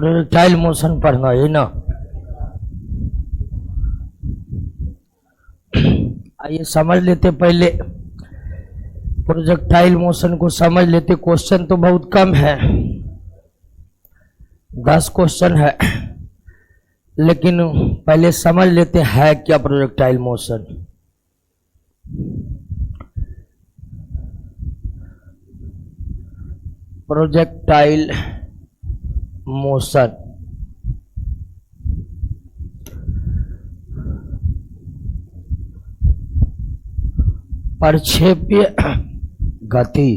Projectile motion पढ़ना है ना। आइए समझ लेते, पहले प्रोजेक्टाइल मोशन को समझ लेते। क्वेश्चन तो बहुत कम है, 10 क्वेश्चन है, लेकिन पहले समझ लेते हैं क्या प्रोजेक्टाइल मोशन। प्रोजेक्टाइल मोशन प्रक्षेपीय गति।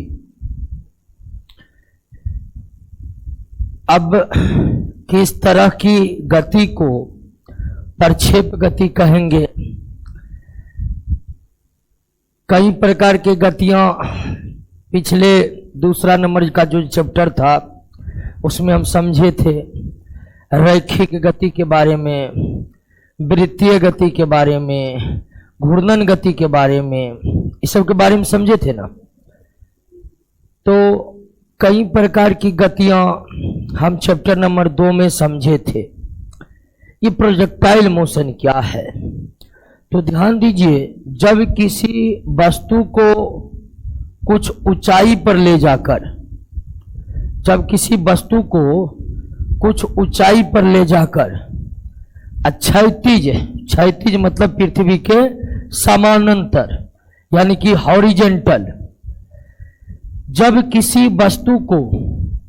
अब किस तरह की गति को प्रक्षेप गति कहेंगे? कई प्रकार की गतियां पिछले दूसरा नंबर का जो चैप्टर था उसमें हम समझे थे। रैखिक गति के बारे में, वृत्तीय गति के बारे में, घूर्णन गति के बारे में, इस सब के बारे में समझे थे ना। तो कई प्रकार की गतियां हम चैप्टर नंबर 2 में समझे थे। ये प्रोजेक्टाइल मोशन क्या है? तो ध्यान दीजिए, जब किसी वस्तु को कुछ ऊंचाई पर ले जाकर, जब किसी वस्तु को कुछ ऊंचाई पर ले जाकर क्षैतिज मतलब पृथ्वी के समानांतर यानी कि हॉरिजेंटल, जब किसी वस्तु को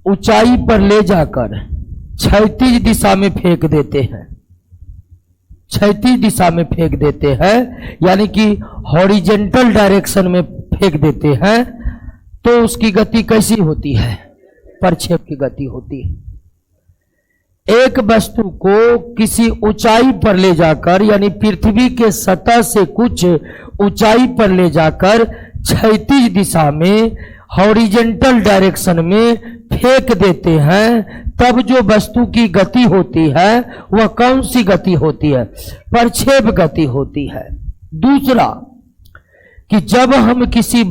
ऊंचाई पर ले जाकर क्षैतिज दिशा में फेंक देते हैं, क्षैतिज दिशा में फेंक देते हैं यानी कि हॉरिजेंटल डायरेक्शन में फेंक देते हैं, तो उसकी गति कैसी होती है? प्रक्षेप की गति होती है। एक वस्तु को किसी ऊंचाई पर ले जाकर यानी पृथ्वी के सतह से कुछ ऊंचाई पर ले जाकर क्षैतिज दिशा में हॉरिजेंटल डायरेक्शन में फेंक देते हैं, तब जो वस्तु की गति होती है वह कौन सी गति होती है? प्रक्षेप गति होती है। दूसरा कि जब हम किसी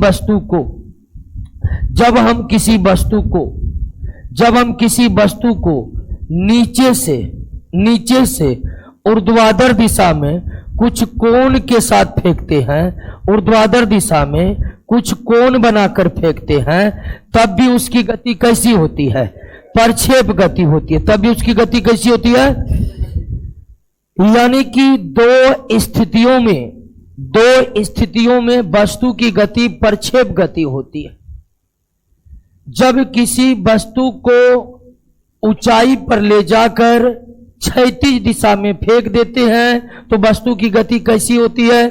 वस्तु को नीचे से ऊर्ध्वाधर दिशा में कुछ कोण के साथ फेंकते हैं, ऊर्ध्वाधर दिशा में कुछ कोण बनाकर फेंकते हैं, तब भी उसकी गति कैसी होती है? प्रक्षेप गति होती है। तब भी उसकी गति कैसी होती है? यानी कि दो स्थितियों में वस्तु की गति प्रक्षेप गति होती है। जब किसी वस्तु को ऊंचाई पर ले जाकर क्षैतिज दिशा में फेंक देते हैं तो वस्तु की गति कैसी होती है?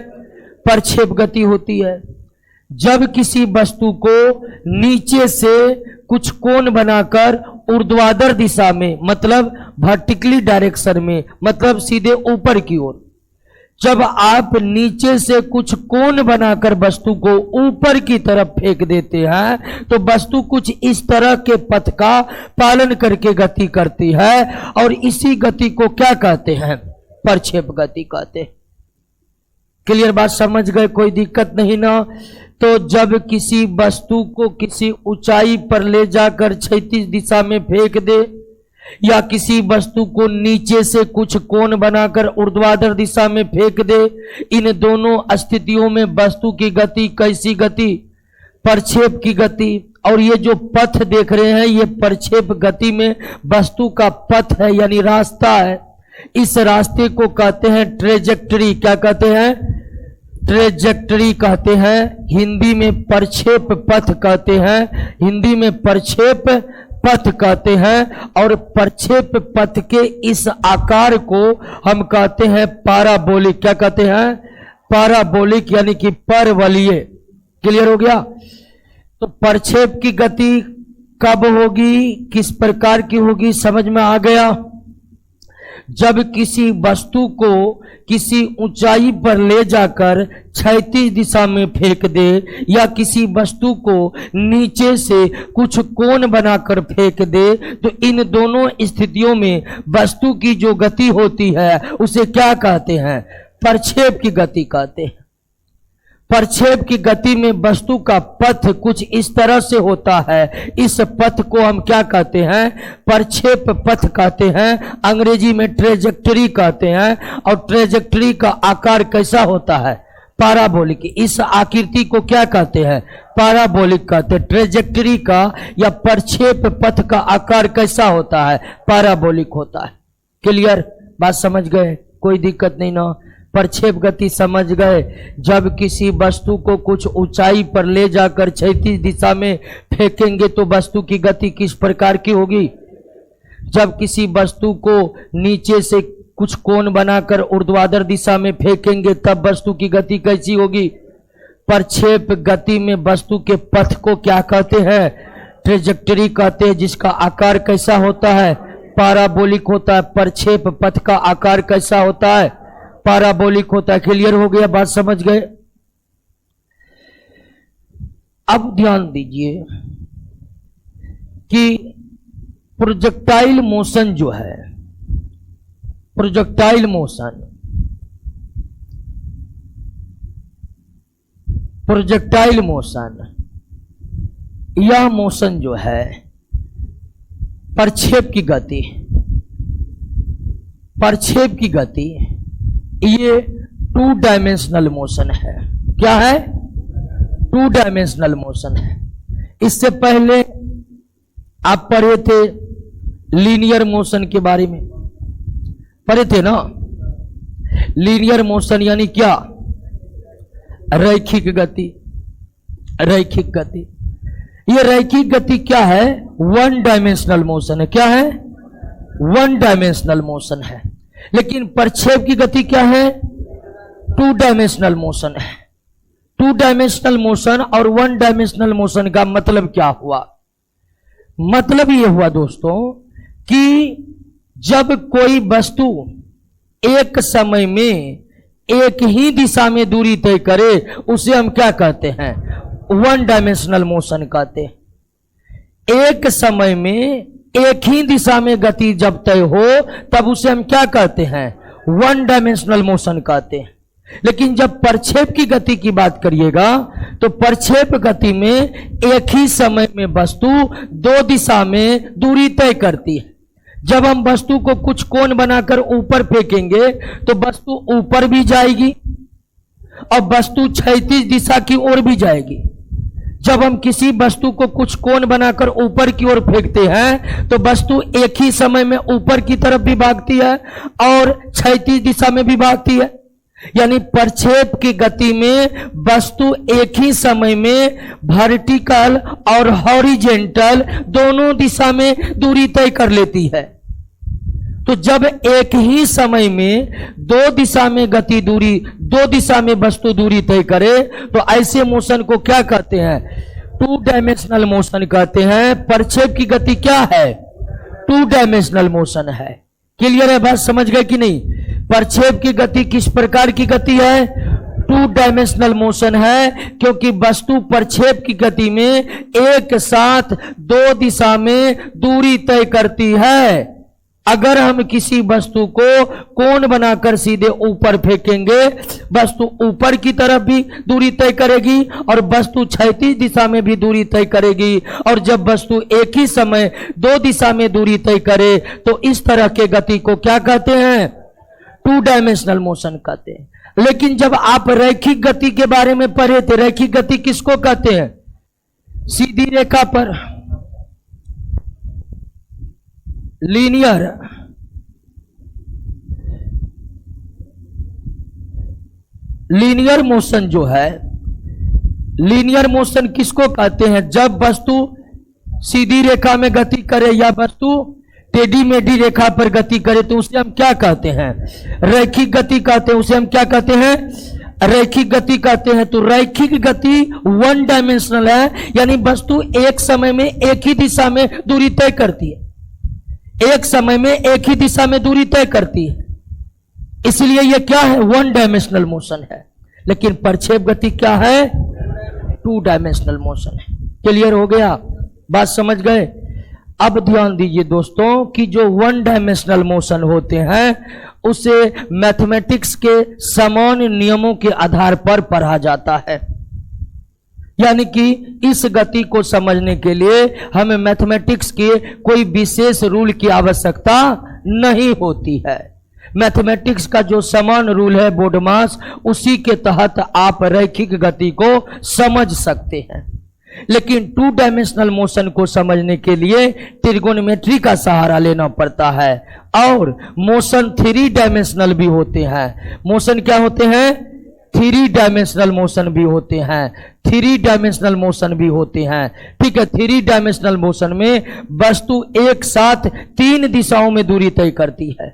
प्रक्षेप गति होती है। जब किसी वस्तु को नीचे से कुछ कोण बनाकर ऊर्ध्वाधर दिशा में मतलब वर्टिकली डायरेक्शन में मतलब सीधे ऊपर की ओर, जब आप नीचे से कुछ कोण बनाकर वस्तु को ऊपर की तरफ फेंक देते हैं तो वस्तु कुछ इस तरह के पथ का पालन करके गति करती है, और इसी गति को क्या कहते हैं? प्रक्षेप गति कहते हैं। क्लियर बात समझ गए? कोई दिक्कत नहीं ना। तो जब किसी वस्तु को किसी ऊंचाई पर ले जाकर क्षैतिज दिशा में फेंक दे या किसी वस्तु को नीचे से कुछ कोण बनाकर ऊर्ध्वाधर दिशा में फेंक दे, इन दोनों स्थितियों में वस्तु की गति कैसी गति? प्रक्षेप की गति। और ये जो पथ देख रहे हैं ये प्रक्षेप गति में वस्तु का पथ है यानी रास्ता है। इस रास्ते को कहते हैं ट्रेजेक्टरी। क्या कहते हैं? ट्रेजेक्टरी कहते हैं। हिंदी में प्रक्षेप पथ कहते हैं, हिंदी में प्रक्षेप पथ कहते हैं। और प्रक्षेप पथ के इस आकार को हम कहते हैं पैराबोलिक। क्या कहते हैं? पैराबोलिक यानी कि परवलयीय। क्लियर हो गया? तो प्रक्षेप की गति कब होगी, किस प्रकार की होगी, समझ में आ गया? जब किसी वस्तु को किसी ऊंचाई पर ले जाकर क्षैतिज दिशा में फेंक दे या किसी वस्तु को नीचे से कुछ कोण बनाकर फेंक दे, तो इन दोनों स्थितियों में वस्तु की जो गति होती है उसे क्या कहते हैं? प्रक्षेप की गति कहते हैं। प्रक्षेप की गति में वस्तु का पथ कुछ इस तरह से होता है। इस पथ को हम क्या कहते हैं? प्रक्षेप पथ कहते हैं। अंग्रेजी में ट्रेजेक्टरी कहते हैं। और ट्रेजेक्टरी का आकार कैसा होता है? पैराबोलिक। इस आकृति को क्या कहते हैं? पैराबोलिक कहते हैं। ट्रेजेक्टरी का या प्रक्षेप पथ का आकार कैसा होता है? पैराबोलिक होता है। क्लियर? बात समझ गए? कोई दिक्कत नहीं ना? प्रक्षेप गति समझ गए? जब किसी वस्तु को कुछ ऊंचाई पर ले जाकर क्षैतिज दिशा में फेंकेंगे तो वस्तु की गति किस प्रकार की होगी? जब किसी वस्तु को नीचे से कुछ कोण बनाकर ऊर्ध्वाधर दिशा में फेंकेंगे तब वस्तु की गति कैसी होगी? प्रक्षेप गति में वस्तु के पथ को क्या कहते हैं? ट्रेजेक्टरी कहते हैं। जिसका आकार कैसा होता है? पैराबोलिक होता है। प्रक्षेप पथ का आकार कैसा होता है? पैराबोलिक होता है। क्लियर हो गया? बात समझ गए? अब ध्यान दीजिए कि प्रोजेक्टाइल मोशन जो है, प्रोजेक्टाइल मोशन, प्रोजेक्टाइल मोशन, यह मोशन जो है प्रक्षेप की गति, प्रक्षेप की गति ये 2 डायमेंशनल मोशन है। क्या है? 2 डायमेंशनल मोशन है। इससे पहले आप पढ़े थे लीनियर मोशन के बारे में, पढ़े थे ना? लीनियर मोशन यानी क्या? रैखिक गति। रैखिक गति, ये रैखिक गति क्या है? 1 डायमेंशनल मोशन है। क्या है? 1 डायमेंशनल मोशन है। लेकिन प्रक्षेप की गति क्या है? 2 डायमेंशनल मोशन है। 2 डायमेंशनल मोशन और 1 डायमेंशनल मोशन का मतलब क्या हुआ? मतलब यह हुआ दोस्तों कि जब कोई वस्तु एक समय में एक ही दिशा में दूरी तय करे उसे हम क्या कहते हैं? 1 डायमेंशनल मोशन कहते हैं। एक समय में एक ही दिशा में गति जब तय हो तब उसे हम क्या कहते हैं? 1 डायमेंशनल मोशन कहते हैं। लेकिन जब प्रक्षेप की गति की बात करिएगा तो प्रक्षेप गति में एक ही समय में वस्तु 2 दिशा में दूरी तय करती है। जब हम वस्तु को कुछ कोण बनाकर ऊपर फेंकेंगे तो वस्तु ऊपर भी जाएगी और वस्तु क्षैतिज दिशा की ओर भी जाएगी। जब हम किसी वस्तु को कुछ कोण बनाकर ऊपर की ओर फेंकते हैं तो वस्तु एक ही समय में ऊपर की तरफ भी भागती है और क्षैतिज दिशा में भी भागती है। यानी प्रक्षेप की गति में वस्तु एक ही समय में वर्टिकल और हॉरिजेंटल दोनों दिशा में दूरी तय कर लेती है। तो जब एक ही समय में 2 दिशा में गति दूरी, 2 दिशा में वस्तु दूरी तय करे तो ऐसे मोशन को क्या कहते हैं? 2 डायमेंशनल मोशन कहते हैं। प्रक्षेप की गति क्या है? 2 डायमेंशनल मोशन है। क्लियर है? बात समझ गए कि नहीं? प्रक्षेप की गति किस प्रकार की गति है? 2 डायमेंशनल मोशन है, क्योंकि वस्तु प्रक्षेप की गति में एक साथ 2 दिशा में दूरी तय करती है। अगर हम किसी वस्तु को कोण बनाकर सीधे ऊपर फेंकेंगे वस्तु ऊपर की तरफ भी दूरी तय करेगी और वस्तु क्षैतिज दिशा में भी दूरी तय करेगी। और जब वस्तु एक ही समय 2 दिशा में दूरी तय करे तो इस तरह के गति को क्या कहते हैं? 2 डायमेंशनल मोशन कहते हैं। लेकिन जब आप रैखिक गति के बारे में पढ़े थे, रैखिक गति किसको कहते हैं? सीधी रेखा पर लीनियर, लीनियर मोशन जो है, लीनियर मोशन किसको कहते हैं? जब वस्तु सीधी रेखा में गति करे या वस्तु टेढ़ी मेढ़ी रेखा पर गति करे तो उसे हम क्या कहते हैं? रैखिक गति कहते हैं। उसे हम क्या कहते हैं? रैखिक गति कहते हैं। तो रैखिक गति 1 डायमेंशनल है, यानी वस्तु एक समय में एक ही दिशा में दूरी तय करती है। एक समय में एक ही दिशा में दूरी तय करती है, इसलिए यह क्या है? 1 डायमेंशनल मोशन है। लेकिन प्रक्षेप गति क्या है? 2 डायमेंशनल मोशन है। क्लियर हो गया? बात समझ गए? अब ध्यान दीजिए दोस्तों कि जो 1 डायमेंशनल मोशन होते हैं उसे मैथमेटिक्स के समान नियमों के आधार पर पढ़ा जाता है। यानी कि इस गति को समझने के लिए हमें मैथमेटिक्स के कोई विशेष रूल की आवश्यकता नहीं होती है। मैथमेटिक्स का जो समान रूल है बोडमास, उसी के तहत आप रैखिक गति को समझ सकते हैं। लेकिन 2 डायमेंशनल मोशन को समझने के लिए ट्रिगोनोमेट्री का सहारा लेना पड़ता है। और मोशन 3 डायमेंशनल भी होते हैं। मोशन क्या होते हैं? 3 डायमेंशनल मोशन भी होते हैं। 3 डायमेंशनल मोशन भी होते हैं। ठीक है, 3 डायमेंशनल मोशन में वस्तु एक साथ 3 दिशाओं में दूरी तय करती है।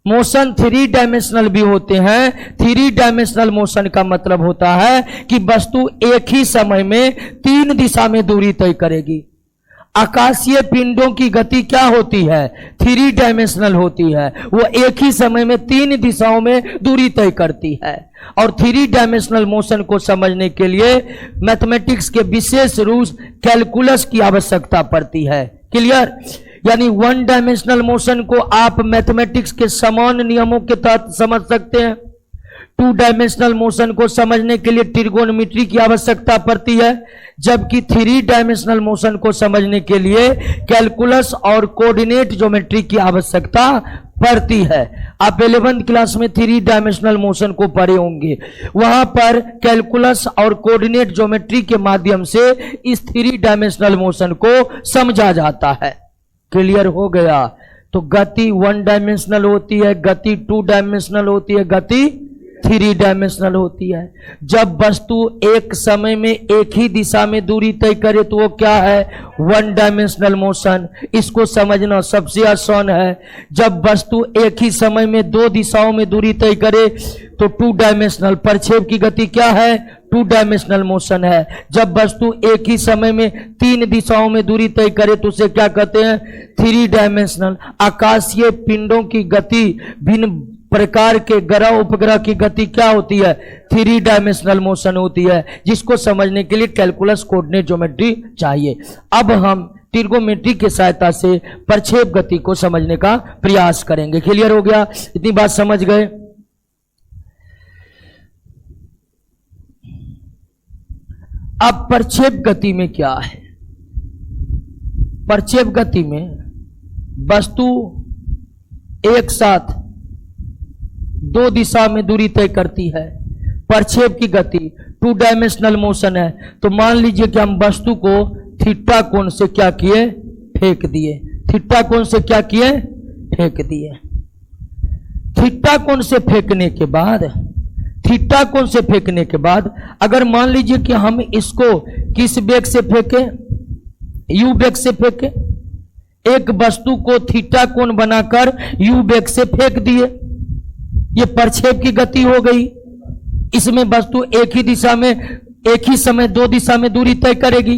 मोशन 3 डायमेंशनल भी होते हैं। 3 डायमेंशनल मोशन का मतलब होता है कि वस्तु एक ही समय में 3 दिशा में दूरी तय करेगी। आकाशीय पिंडों की गति क्या होती है? 3 डायमेंशनल होती है। वो एक ही समय में 3 दिशाओं में दूरी तय करती है। और 3 डायमेंशनल मोशन को समझने के लिए मैथमेटिक्स के विशेष रूल्स कैलकुलस की आवश्यकता पड़ती है। क्लियर? यानी 1 डायमेंशनल मोशन को आप मैथमेटिक्स के समान नियमों के तहत समझ सकते हैं। 2 डायमेंशनल मोशन को समझने के लिए ट्रिगोनोमेट्री की आवश्यकता पड़ती है, जबकि 3 डायमेंशनल मोशन को समझने के लिए कैलकुलस और कोऑर्डिनेट ज्योमेट्री की आवश्यकता पड़ती है। आप 11th क्लास में 3 डायमेंशनल मोशन को पढ़े होंगे। वहां पर कैलकुलस और कोऑर्डिनेट ज्योमेट्री के माध्यम से इस 3 डायमेंशनल मोशन को समझा जाता है। क्लियर हो गया? तो गति 1 डायमेंशनल होती है, गति 2 डायमेंशनल होती है, गति 3 डायमेंशनल होती है। जब वस्तु एक समय में एक ही दिशा में दूरी तय करे तो वो क्या है? 1 डायमेंशनल मोशन। इसको समझना सबसे आसान है। जब वस्तु एक ही समय में 2 दिशाओं में दूरी तय करे तो 2 डायमेंशनल। प्रक्षेप की गति क्या है? 2 डायमेंशनल मोशन है। जब वस्तु एक ही समय में 3 दिशाओं में दूरी तय करे तो उसे क्या कहते हैं? 3 डायमेंशनल। आकाशीय पिंडों की गति, भिन्न प्रकार के ग्रह उपग्रह की गति क्या होती है? 3 डायमेंशनल मोशन होती है, जिसको समझने के लिए कैलकुलस कोऑर्डिनेट ज्योमेट्री चाहिए। अब हम ट्रिगोनोमेट्री की सहायता से प्रक्षेप गति को समझने का प्रयास करेंगे। क्लियर हो गया? इतनी बात समझ गए? अब प्रक्षेप गति में क्या है? प्रक्षेप गति में वस्तु एक साथ 2 दिशा में दूरी तय करती है। प्रक्षेप की गति 2 डायमेंशनल मोशन है। तो मान लीजिए कि हम वस्तु को थीटा कोण से क्या किए? फेंक दिए। थीटा कोण से क्या किए? फेंक दिए। थीटा कोण से फेंकने के बाद, थीटा कोण से फेंकने के बाद अगर मान लीजिए कि हम इसको किस वेग से फेंके? यू वेग से फेंके। एक वस्तु को थीटा कोण बनाकर यू वेग से फेंक दिए। ये प्रक्षेप की गति हो गई। इसमें वस्तु एक ही दिशा में, एक ही समय 2 दिशा में दूरी तय करेगी।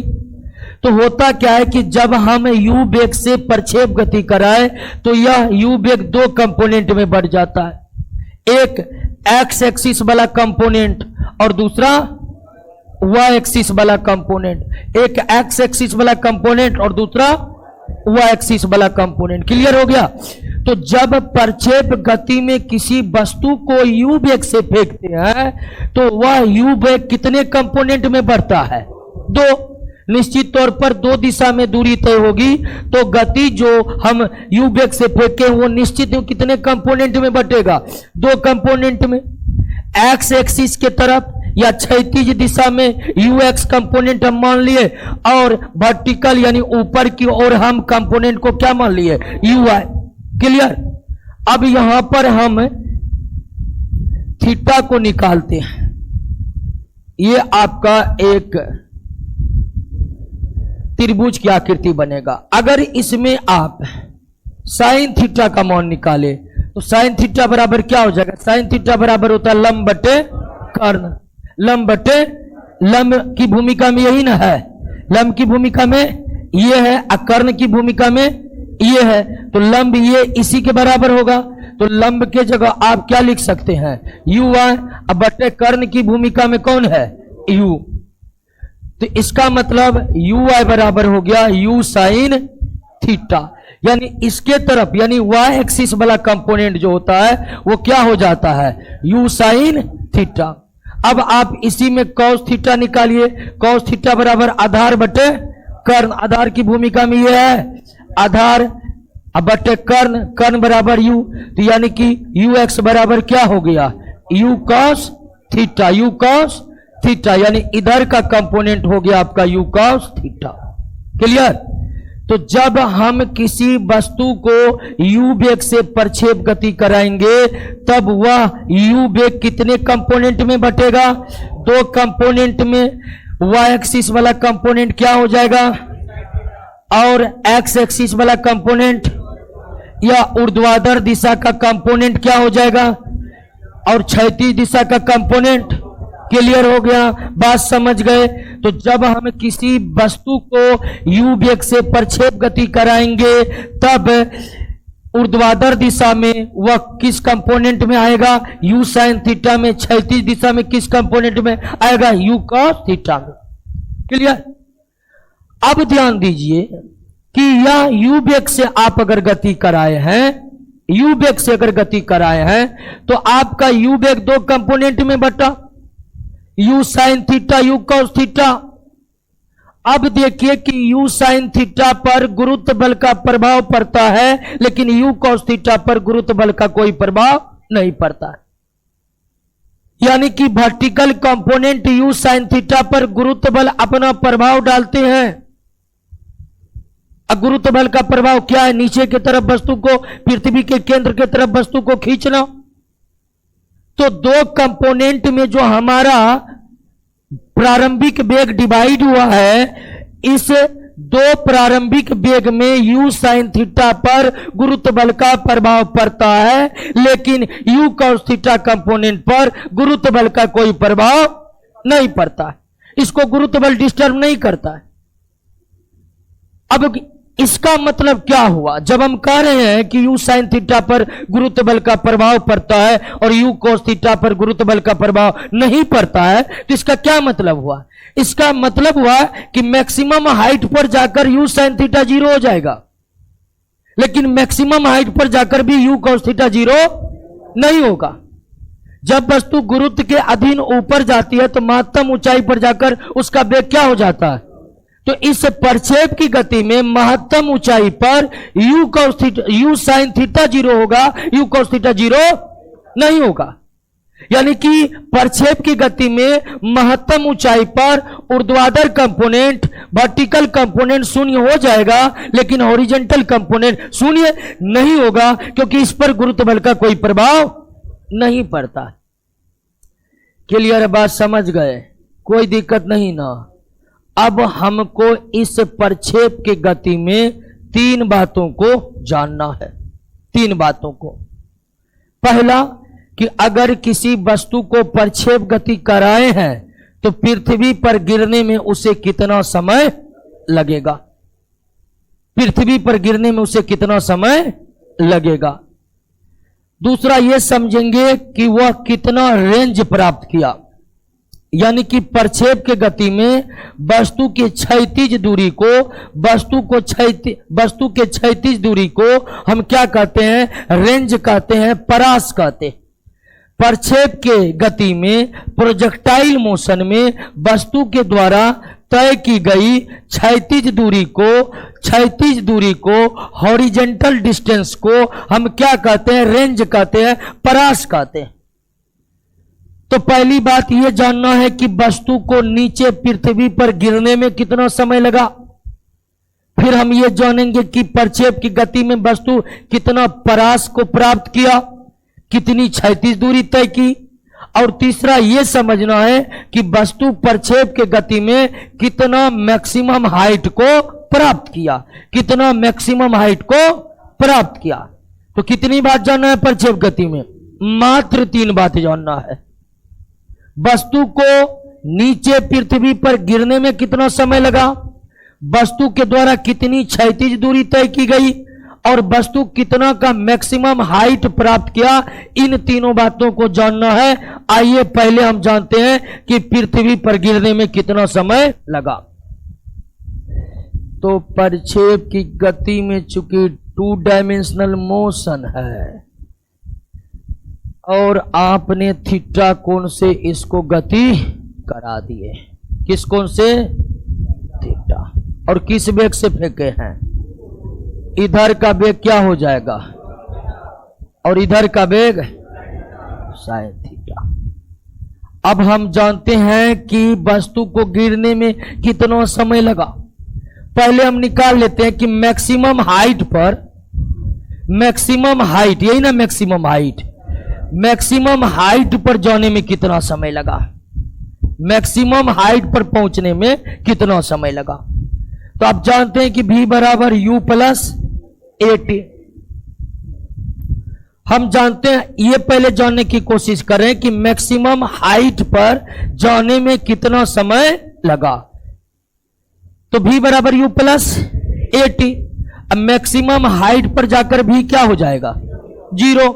तो होता क्या है कि जब हम यू वेग से प्रक्षेप गति कराए तो यह यू वेग 2 कंपोनेंट में बढ़ जाता है। एक एक्स एक्सिस वाला कंपोनेंट और दूसरा वाई एक्सिस वाला कंपोनेंट। एक एक्स एक्सिस वाला कंपोनेंट और दूसरा वाई एक्सिस वाला कंपोनेंट। क्लियर हो गया? तो जब प्रक्षेप गति में किसी वस्तु को यू वेग से फेंकते हैं तो वह यू वेग कितने कंपोनेंट में बढ़ता है? 2। निश्चित तौर पर 2 दिशा में दूरी तय होगी तो गति जो हम यू वेग से फेंके वो निश्चित कितने कंपोनेंट में बटेगा? 2 कंपोनेंट में। एक्स एक्सिस के तरफ या क्षैतिज दिशा में यू एक्स कंपोनेंट हम मान लिए और वर्टिकल यानी ऊपर की ओर हम कंपोनेंट को क्या मान लिए? U y. क्लियर? अब यहां पर हम थीटा को निकालते हैं। ये आपका एक त्रिभुज की आकृति बनेगा। अगर इसमें आप साइन थीटा का मान निकाले तो साइन थीटा बराबर क्या हो जाएगा? साइन थीटा बराबर होता है लंब बटे कर्ण। लंब बटे, लंब की भूमिका में यही ना है, लंब की भूमिका में ये है, कर्ण की भूमिका में ये है, तो लंब ये इसी के बराबर होगा। तो लंब के जगह आप क्या लिख सकते हैं? U y. अब बटे कर्ण की भूमिका में कौन है? यू। तो इसका मतलब यू वाई बराबर हो गया यू साइन थीटा। यानी इसके तरफ यानी वाई एक्सिस वाला कंपोनेंट जो होता है वो क्या हो जाता है, यू साइन थीटा। अब आप इसी में कॉस थीटा निकालिए। कॉस थीटा बराबर आधार बटे कर्ण। आधार की भूमिका में यह है आधार बटे कर्ण, कर्ण बराबर यू, तो यानी कि यू एक्स बराबर क्या हो गया, you cos theta. You cos theta यानी इधर का कंपोनेंट हो गया आपका यू कॉस थीटा। क्लियर। तो जब हम किसी वस्तु को u वेग से प्रक्षेप गति कराएंगे तब वह u वेग कितने कंपोनेंट में बटेगा, दो कंपोनेंट में। y एक्सिस वाला कंपोनेंट क्या हो जाएगा और x एक्सिस वाला कंपोनेंट या ऊर्ध्वाधर दिशा का कंपोनेंट क्या हो जाएगा और क्षैतिज दिशा का कंपोनेंट। क्लियर हो गया, बात समझ गए। तो जब हम किसी वस्तु को u वेग से प्रक्षेप गति कराएंगे तब ऊर्ध्वाधर दिशा में वह किस कंपोनेंट में आएगा, u साइन थीटा में। क्षैतिज दिशा में किस कंपोनेंट में आएगा, u कॉस थीटा में। क्लियर। अब ध्यान दीजिए कि यह u वेग से आप अगर गति कराए हैं, u वेग से अगर गति कराए हैं तो आपका u वेग दो कंपोनेंट में बटा, u sine theta u cos theta. अब देखिए कि u साइन थीटा पर गुरुत्व बल का प्रभाव पड़ता है लेकिन u कॉस थीटा पर गुरुत्व बल का कोई प्रभाव नहीं पड़ता है। यानी कि vertical component u sine theta पर गुरुत्व बल अपना प्रभाव डालते हैं। गुरुत्व बल का प्रभाव क्या है, नीचे की तरफ वस्तु को, पृथ्वी के केंद्र की तरफ वस्तु को खींचना। तो दो कंपोनेंट में जो हमारा प्रारंभिक वेग डिवाइड हुआ है, इस दो प्रारंभिक वेग में u साइन थीटा पर गुरुत्व बल का प्रभाव पड़ता है लेकिन u कॉस थीटा कंपोनेंट पर गुरुत्व बल का कोई प्रभाव नहीं पड़ता है। इसको गुरुत्व बल डिस्टर्ब नहीं करता है। अब इसका मतलब क्या हुआ, जब हम कह रहे हैं कि u साइन थीटा पर गुरुत्व बल का प्रभाव पड़ता है और u cos थीटा पर गुरुत्व बल का प्रभाव नहीं पड़ता है, तो इसका क्या मतलब हुआ, इसका मतलब हुआ कि मैक्सिमम हाइट पर जाकर u साइन थीटा 0 हो जाएगा लेकिन मैक्सिमम हाइट पर जाकर भी u cos थीटा 0 नहीं होगा। जब वस्तु गुरुत्व के अधीन ऊपर जाती है तो महत्तम ऊंचाई पर जाकर उसका वेग क्या हो जाता है, तो इस प्रक्षेप की गति में महत्तम ऊंचाई पर u साइन थीटा 0 होगा, u cos थीटा 0 नहीं होगा। यानी कि प्रक्षेप की गति में महत्तम ऊंचाई पर ऊर्ध्वाधर कंपोनेंट, वर्टिकल कंपोनेंट शून्य हो जाएगा लेकिन हॉरिजॉन्टल कंपोनेंट शून्य नहीं होगा क्योंकि इस पर गुरुत्व बल का कोई प्रभाव नहीं पड़ता। क्लियर, बात समझ गए, कोई दिक्कत नहीं ना। अब हमको इस प्रक्षेप की गति में तीन बातों को जानना है, तीन बातों को। पहला कि अगर किसी वस्तु को प्रक्षेप गति कराए हैं तो पृथ्वी पर गिरने में उसे कितना समय लगेगा, पृथ्वी पर गिरने में उसे कितना समय लगेगा। दूसरा ये समझेंगे कि वह कितना रेंज प्राप्त किया, यानी कि प्रक्षेप के गति में वस्तु के क्षैतिज दूरी को, वस्तु के क्षैतिज दूरी को हम क्या कहते हैं, रेंज कहते हैं, परास कहते हैं। प्रक्षेप के गति में, प्रोजेक्टाइल मोशन में वस्तु के द्वारा तय की गई क्षैतिज दूरी को, हॉरिजॉन्टल डिस्टेंस को हम क्या कहते हैं, रेंज कहते हैं, परास कहते हैं। तो पहली बात यह जानना है कि वस्तु को नीचे पृथ्वी पर गिरने में कितना समय लगा। फिर हम ये जानेंगे कि प्रक्षेप की गति में वस्तु कितना परास को प्राप्त किया, कितनी क्षैतिज दूरी तय की। और तीसरा यह समझना है कि वस्तु प्रक्षेप के गति में कितना मैक्सिमम हाइट को प्राप्त किया, कितना मैक्सिमम हाइट को प्राप्त किया। तो कितनी बात जानना है प्रक्षेप गति में, मात्र तीन बात जानना है। वस्तु को नीचे पृथ्वी पर गिरने में कितना समय लगा, वस्तु के द्वारा कितनी क्षैतिज दूरी तय की गई और वस्तु कितना का मैक्सिमम हाइट प्राप्त किया, इन तीनों बातों को जानना है। आइए पहले हम जानते हैं कि पृथ्वी पर गिरने में कितना समय लगा। तो प्रक्षेप की गति में चूंकि टू डायमेंशनल मोशन है और आपने थीटा कोण से इसको गति करा दिए। किस कोण से? थीटा। और किस वेग से फेंके हैं? इधर का वेग क्या हो जाएगा और इधर का वेग साइन थीटा। अब हम जानते हैं कि वस्तु को गिरने में कितना समय लगा। पहले हम निकाल लेते हैं कि मैक्सिमम हाइट पर, मैक्सिमम हाइट, यही ना मैक्सिमम हाइट, मैक्सिमम हाइट पर जाने में कितना समय लगा, मैक्सिमम हाइट पर पहुंचने में कितना समय लगा। तो आप जानते हैं कि v बराबर u प्लस at। हम जानते हैं, ये पहले जानने की कोशिश करें कि मैक्सिमम हाइट पर जाने में कितना समय लगा। तो v बराबर u प्लस at। अब मैक्सिमम हाइट पर जाकर भी क्या हो जाएगा? 0।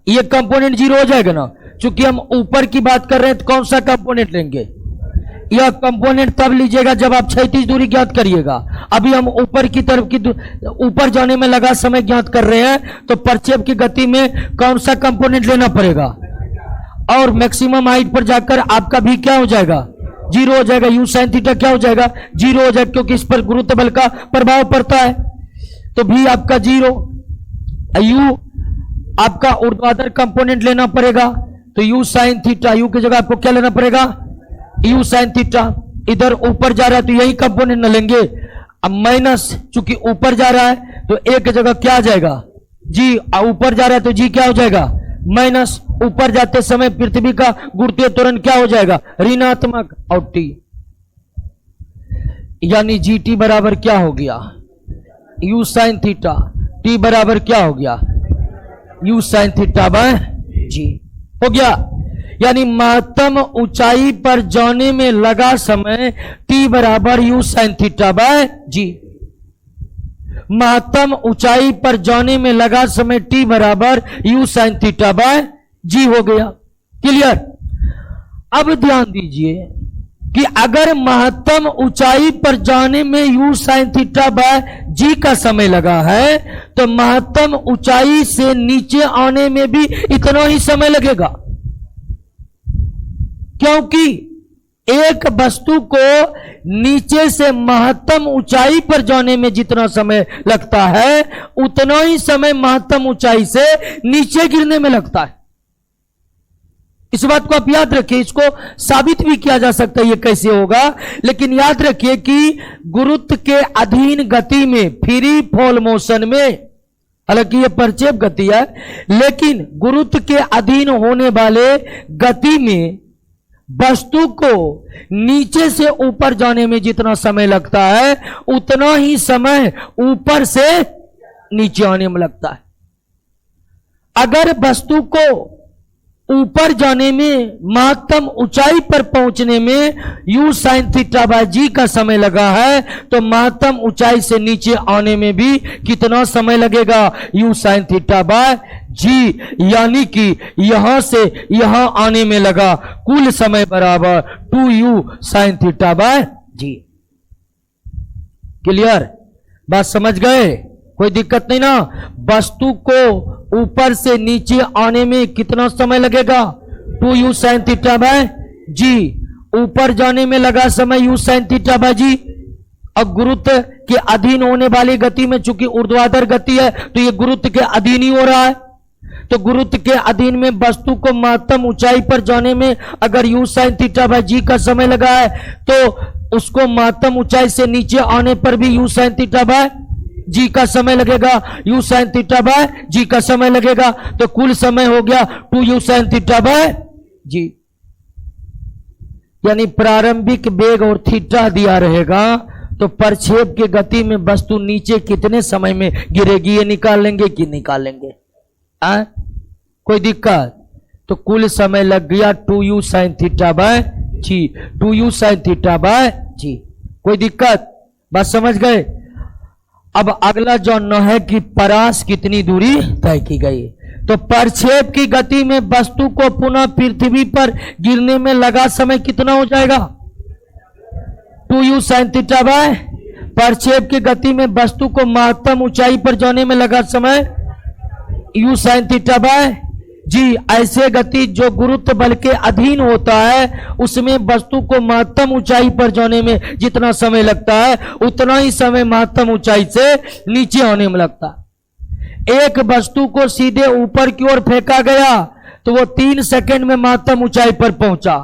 ये कंपोनेंट 0 हो जाएगा ना। चूंकि हम ऊपर की बात कर रहे हैं तो कौन सा कंपोनेंट लेंगे? यह कंपोनेंट तब लीजिएगा जब आप क्षैतिज दूरी ज्ञात करिएगा। अभी हम ऊपर की तरफ की ऊपर जाने में लगा समय ज्ञात कर रहे हैं, तो प्रक्षेप की गति में कौन सा कंपोनेंट लेना पड़ेगा? और मैक्सिमम हाइट पर जाकर आपका भी क्या हो जाएगा? 0 हो जाएगा। यू साइन थीटा क्या हो जाएगा? 0 हो जाएगा, क्योंकि इस पर गुरुत्व बल का प्रभाव पड़ता है। तो भी आपका 0। यू आपका ऊर्ध्वाधर कंपोनेंट लेना पड़ेगा, तो यू साइन थीटा, यू की जगह आपको क्या लेना पड़ेगा? You sine theta. इधर ऊपर जा रहा है तो यही कंपोनेंट न लेंगे। अब माइनस, चूंकि ऊपर जा रहा है तो एक की जगह क्या आ जाएगा? जी। ऊपर जा रहा है तो जी क्या हो जाएगा? माइनस। ऊपर जाते समय पृथ्वी का गुरुत्वीय त्वरण क्या हो जाएगा? ऋणात्मक। और टी, यानी जी टी बराबर क्या हो गया? You sine theta. टी बराबर क्या हो गया? यू साइन थीटा बाय जी हो गया। यानी महत्तम ऊंचाई पर जाने में लगा समय टी बराबर यू साइन थीटा बाय जी। महत्तम ऊंचाई पर जाने में लगा समय टी बराबर यू साइन थीटा बाय जी हो गया। क्लियर? अब ध्यान दीजिए कि अगर महत्तम ऊंचाई पर जाने में यू साइन थीटा बाय जी का समय लगा है, तो महत्तम ऊंचाई से नीचे आने में भी इतना ही समय लगेगा। क्योंकि एक वस्तु को नीचे से महत्तम ऊंचाई पर जाने में जितना समय लगता है, उतना ही समय महत्तम ऊंचाई से नीचे गिरने में लगता है। इस बात को आप याद रखिए। इसको साबित भी किया जा सकता है ये कैसे होगा, लेकिन याद रखिए कि गुरुत्व के अधीन गति में, फ्री फॉल मोशन में, हालांकि ये प्रक्षेप गति है, लेकिन गुरुत्व के अधीन होने वाले गति में वस्तु को नीचे से ऊपर जाने में जितना समय लगता है, उतना ही समय ऊपर से नीचे आने में लगता है। अगर वस्तु को ऊपर जाने में, महत्तम ऊंचाई पर पहुंचने में यू साइन थीटा बाय जी का समय लगा है, तो महत्तम ऊंचाई से नीचे आने में भी कितना समय लगेगा? यू साइन थीटा बाय जी। यानी कि यहां से यहां आने में लगा कुल समय बराबर 2u sine theta by g. Clear? बात समझ गए? कोई दिक्कत नहीं ना? वस्तु को ऊपर से नीचे आने में कितना समय लगेगा? 2u साइन थीटा बाय जी। ऊपर जाने में लगा समय u sign theta by g. अब गुरुत्व के अधीन होने वाली गति में, चूंकि ऊर्ध्वाधर गति है, तो ये गुरुत्व के अधीन ही हो रहा है। तो गुरुत्व के अधीन में वस्तु को महत्तम ऊंचाई पर जाने में अगर यू साइन थीटा बाय जी का समय लगा है, तो उसको महत्तम ऊंचाई से नीचे आने पर भी यू साइन थीटा बाय जी का समय लगेगा। यू साइन थीटा बाय जी का समय लगेगा, तो कुल समय हो गया 2u साइन थीटा बाय जी। यानी प्रारंभिक वेग और थीटा दिया रहेगा, तो प्रक्षेप की गति में वस्तु नीचे कितने समय में गिरेगी ये निकाल लेंगे कि निकाल लेंगे? कोई दिक्कत? तो कुल समय लग गया 2u sine theta by g. 2u sine theta by g. कोई दिक्कत? बात समझ गए? अब अगला जानना है कि परास कितनी दूरी तय की गई। तो प्रक्षेप की गति में वस्तु को पुनः पृथ्वी पर गिरने में लगा समय कितना हो जाएगा? 2u sine theta bye. प्रक्षेप की गति में वस्तु को महत्तम ऊंचाई पर जाने में लगा समय u sin थीटा बाय जी। ऐसे गति जो गुरुत्व बल के अधीन होता है उसमें वस्तु को महत्तम ऊंचाई पर जाने में जितना समय लगता है उतना ही समय महत्तम ऊंचाई से नीचे आने में लगता है। एक वस्तु को सीधे ऊपर की ओर फेंका गया तो वो 3 सेकंड में महत्तम ऊंचाई पर पहुंचा।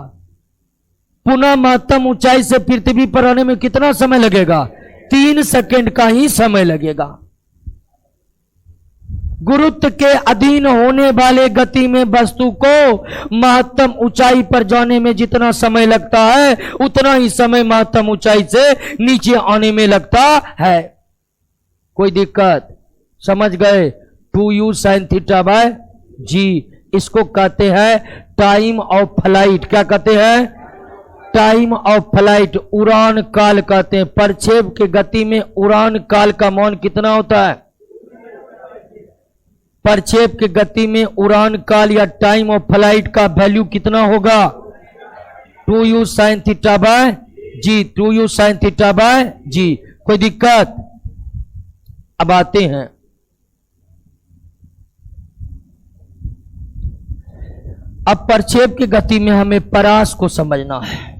पुनः महत्तम ऊंचाई से पृथ्वी पर आने में कितना समय लगेगा? 3 सेकंड का ही समय लगेगा। गुरुत्व के अधीन होने वाले गति में वस्तु को महत्तम ऊंचाई पर जाने में जितना समय लगता है उतना ही समय महत्तम ऊंचाई से नीचे आने में लगता है। कोई दिक्कत? समझ गए? 2u sin थीटा बाय जी। इसको कहते हैं टाइम ऑफ फ्लाइट। क्या कहते हैं? टाइम ऑफ फ्लाइट, उड़ान काल कहते हैं। प्रक्षेप की गति में उड़ान काल का मान कितना होता है? प्रक्षेप की गति में उड़ान काल या टाइम ऑफ फ्लाइट का वैल्यू कितना होगा? 2u sin theta by g. 2u sin theta by g. कोई दिक्कत? अब आते हैं अब प्रक्षेप की गति में हमें परास को समझना है।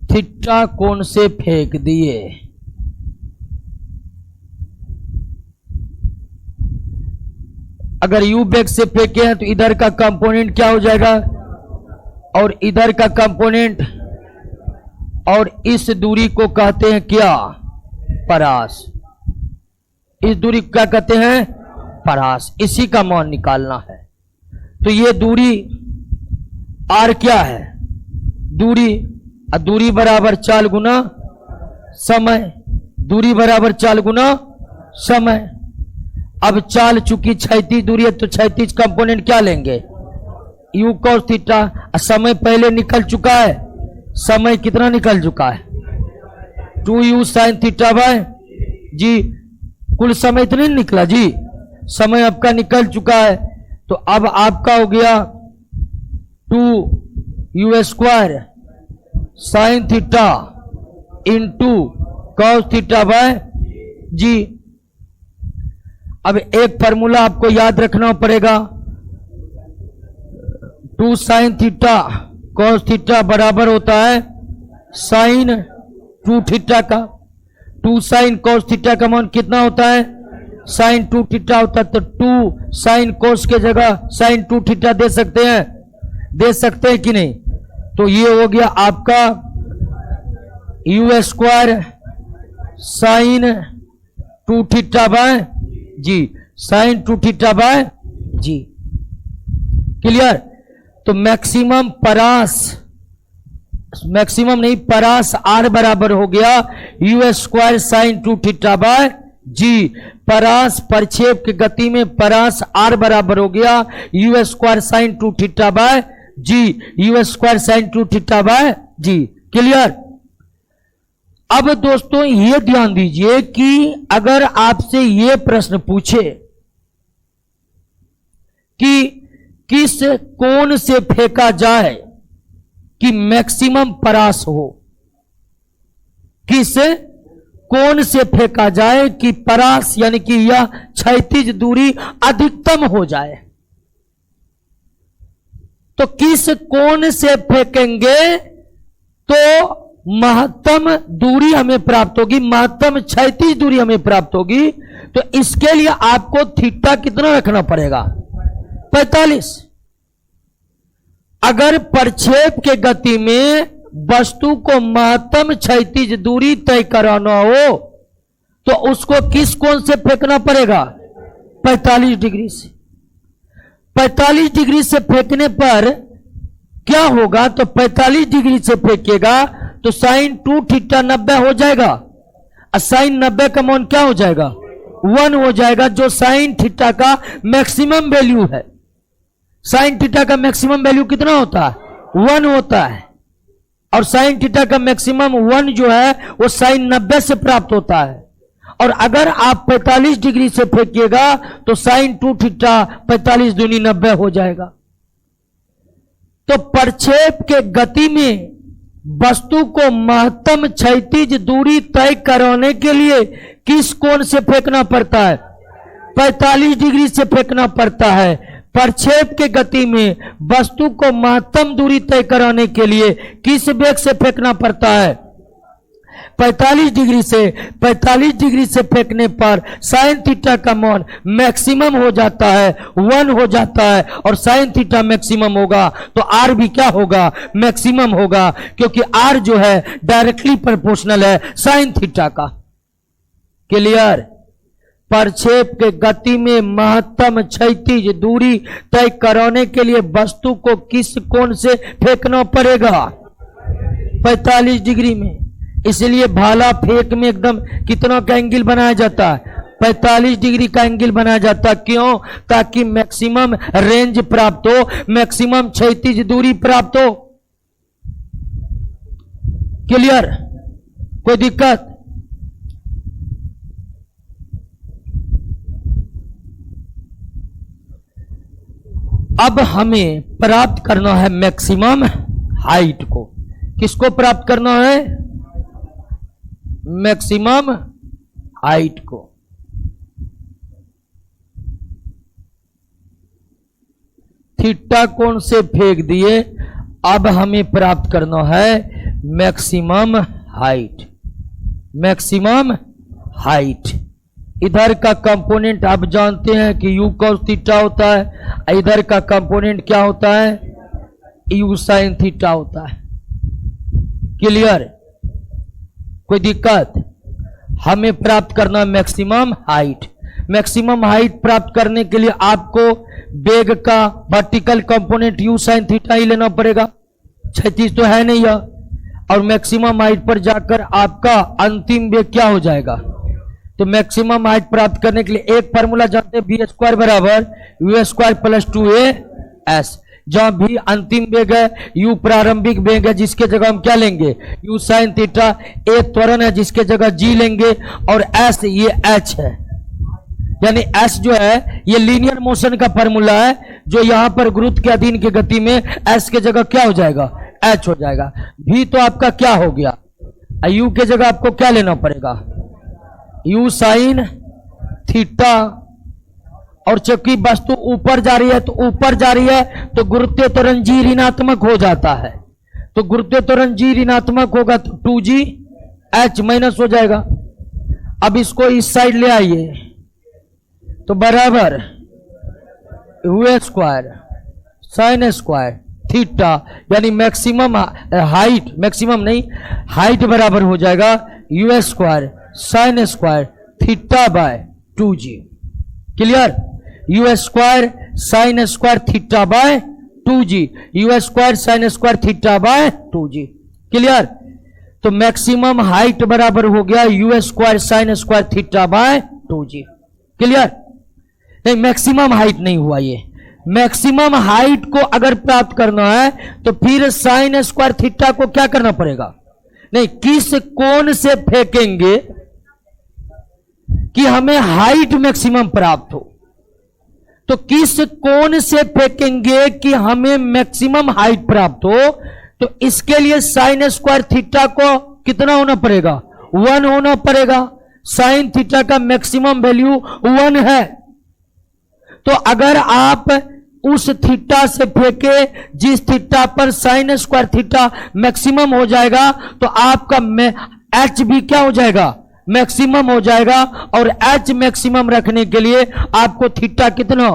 थीटा कोण से फेंक दिए, अगर यू वेग से फेंके हैं तो इधर का कंपोनेंट क्या हो जाएगा और इधर का कंपोनेंट, और इस दूरी को कहते हैं क्या? परास। इस दूरी को क्या कहते हैं? परास। इसी का मान निकालना है। तो ये दूरी आर क्या है? दूरी बराबर चाल गुना समय। दूरी बराबर चाल गुना समय। अब चाल चूंकि क्षैतिज दूरी है तो क्षैतिज कंपोनेंट क्या लेंगे? u cos theta. समय पहले निकल चुका है। समय कितना निकल चुका है? 2u sin थीटा बाय जी। कुल समय इतने निकला जी। समय आपका निकल चुका है तो अब आपका हो गया 2u square sine theta into cos theta by g. अब एक फॉर्मूला आपको याद रखना पड़ेगा। 2 साइन थीटा कॉस थीटा बराबर होता है साइन 2 थीटा का। 2 साइन कॉस थीटा का मान कितना होता है? साइन 2 थीटा होता है। तो 2 साइन कॉस के जगह साइन 2 थीटा दे सकते हैं? दे सकते हैं कि नहीं? तो ये हो गया आपका u square sine 2 theta by g. Sine 2 theta by g. Clear? तो मैक्सिमम परास, मैक्सिमम नहीं परास आर बराबर हो गया u square sine 2 theta by g. परास प्रक्षेप की गति में परास आर बराबर हो गया u square sine 2 theta by g. u square sine 2 theta by g. Clear? अब दोस्तों ये ध्यान दीजिए कि अगर आपसे ये प्रश्न पूछे कि किस कोण से फेंका जाए कि मैक्सिमम परास हो, किस कोण से फेंका जाए कि परास यानी कि यह क्षैतिज दूरी अधिकतम हो जाए, तो किस कोण से फेंकेंगे तो महत्तम दूरी हमें प्राप्त होगी, महत्तम क्षैतिज दूरी हमें प्राप्त होगी। तो इसके लिए आपको थीटा कितना रखना पड़ेगा? 45। अगर प्रक्षेप के गति में वस्तु को महत्तम क्षैतिज दूरी तय कराना हो तो उसको किस कोण से फेंकना पड़ेगा? 45 डिग्री से। 45 डिग्री से फेंकने पर क्या होगा? तो 45 डिग्री से फेंकेगा तो साइन 2 थीटा 90 हो जाएगा। और साइन 90 का मान क्या हो जाएगा? 1 हो जाएगा, जो साइन थीटा का मैक्सिमम वैल्यू है। साइन थीटा का मैक्सिमम वैल्यू कितना होता है? 1 होता है। और साइन थीटा का मैक्सिमम 1 जो है वो साइन 90 से प्राप्त होता है। और अगर आप 45 डिग्री से फेंकिएगा तो साइन 2 थीटा 45 दूनी 90 हो जाएगा। तो प्रक्षेप के गति में वस्तु को महत्तम क्षैतिज दूरी तय कराने के लिए किस कोण से फेंकना पड़ता है? 45 डिग्री से फेंकना पड़ता है। प्रक्षेप के गति में वस्तु को महत्तम दूरी तय कराने के लिए किस वेग से फेंकना पड़ता है? 45 डिग्री से। 45 डिग्री से फेंकने पर साइन थीटा का मान मैक्सिमम हो जाता है, 1 हो जाता है, और साइन थीटा मैक्सिमम होगा तो आर भी क्या होगा? मैक्सिमम होगा, क्योंकि आर जो है डायरेक्टली प्रोपोर्शनल है साइन थीटा का। क्लियर? प्रक्षेप के गति में महत्तम क्षैतिज दूरी तय कराने के लिए वस्तु को किस कोण से फेंकना पड़ेगा? 45 डिग्री में। इसलिए भाला फेंक में एकदम कितना का एंगल बनाया जाता है? 45 डिग्री का एंगल बनाया जाता है। क्यों? ताकि मैक्सिमम रेंज प्राप्त हो, मैक्सिमम क्षैतिज दूरी प्राप्त हो। क्लियर? कोई दिक्कत? अब हमें प्राप्त करना है मैक्सिमम हाइट को। किसको प्राप्त करना है? मैक्सिमम हाइट को। थीटा कोण से फेंक दिए, अब हमें प्राप्त करना है मैक्सिमम हाइट। Maximum height. इधर का कंपोनेंट आप जानते हैं कि u cos थीटा होता है, इधर का कंपोनेंट क्या होता है? u sin थीटा होता है। क्लियर? कोई दिक्कत? हमें प्राप्त करना मैक्सिमम हाइट। मैक्सिमम हाइट प्राप्त करने के लिए आपको वेग का vertical component u sin theta ही लेना पड़ेगा, क्षैतिज तो है नहीं यह। और मैक्सिमम हाइट पर जाकर आपका अंतिम वेग क्या हो जाएगा? तो मैक्सिमम हाइट प्राप्त करने के लिए एक फार्मूला जानते हैं, बी स्क्वायर बराबर यू स्क्वायर प्लस 2a(s). जहां भी अंतिम वेग है, u प्रारंभिक वेग है, जिसके जगह हम क्या लेंगे? u sin theta. a त्वरण है, जिसके जगह g लेंगे, और s ये h है। यानी s जो है ये लीनियर मोशन का फार्मूला है, जो यहां पर गुरुत्व के अधीन की गति में s के जगह क्या हो जाएगा? h हो जाएगा। v तो आपका क्या हो गया? u के जगह आपको क्या लेना पड़ेगा? u sin theta. और चूंकि वस्तु ऊपर जा रही है तो ऊपर जा रही है तो गुरुत्वीय त्वरण g ऋणात्मक हो जाता है। तो गुरुत्वीय त्वरण g ऋणात्मक होगा तो 2g h माइनस हो जाएगा। अब इसको इस साइड ले आइए तो बराबर u square sin square theta, यानी मैक्सिमम हाइट, मैक्सिमम नहीं हाइट बराबर हो जाएगा u square sin square theta by 2g। Clear? u square sin square theta by 2g, u square sin square theta by 2g। Clear? तो maximum height बराबर हो गया u square sin square theta by 2g। Clear? नहीं, maximum height नहीं हुआ ये। Maximum height को अगर प्राप्त करना है तो फिर sin स्क्वायर थीटा को क्या करना पड़ेगा? नहीं, किस कोण से फेंकेंगे कि हमें हाइट मैक्सिमम प्राप्त हो? तो किस कोण से फेंकेंगे कि हमें मैक्सिमम हाइट प्राप्त हो? तो इसके लिए साइन स्क्वायर थीटा को कितना होना पड़ेगा? 1 होना पड़ेगा। साइन थीटा का मैक्सिमम वैल्यू 1 है। तो अगर आप उस थीटा से फेंके जिस थीटा पर साइन स्क्वायर थीटा मैक्सिमम हो जाएगा, तो आपका एच भी क्या हो जाएगा? मैक्सिमम हो जाएगा। और एच मैक्सिमम रखने के लिए आपको थीटा कितना?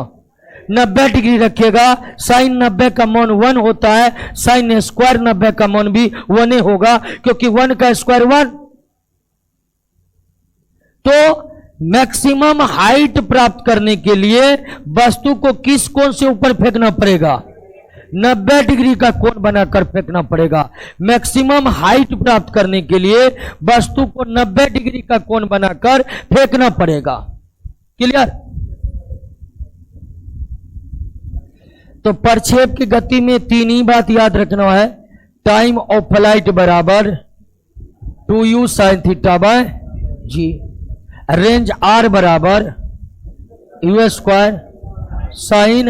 90 डिग्री रखिएगा। साइन 90 का मान 1 होता है, साइन स्क्वायर 90 का मान भी 1 होगा, क्योंकि 1 का स्क्वायर 1। तो मैक्सिमम हाइट प्राप्त करने के लिए वस्तु को किस कोण से ऊपर फेंकना पड़ेगा? 90 डिग्री का कोण बनाकर फेंकना पड़ेगा। मैक्सिमम हाइट प्राप्त करने के लिए वस्तु को 90 डिग्री का कोण बनाकर फेंकना पड़ेगा। क्लियर? तो प्रक्षेप की गति में 3 ही बात याद रखना है। टाइम ऑफ फ्लाइट बराबर 2u sin theta bye g। Range r बराबर u square sine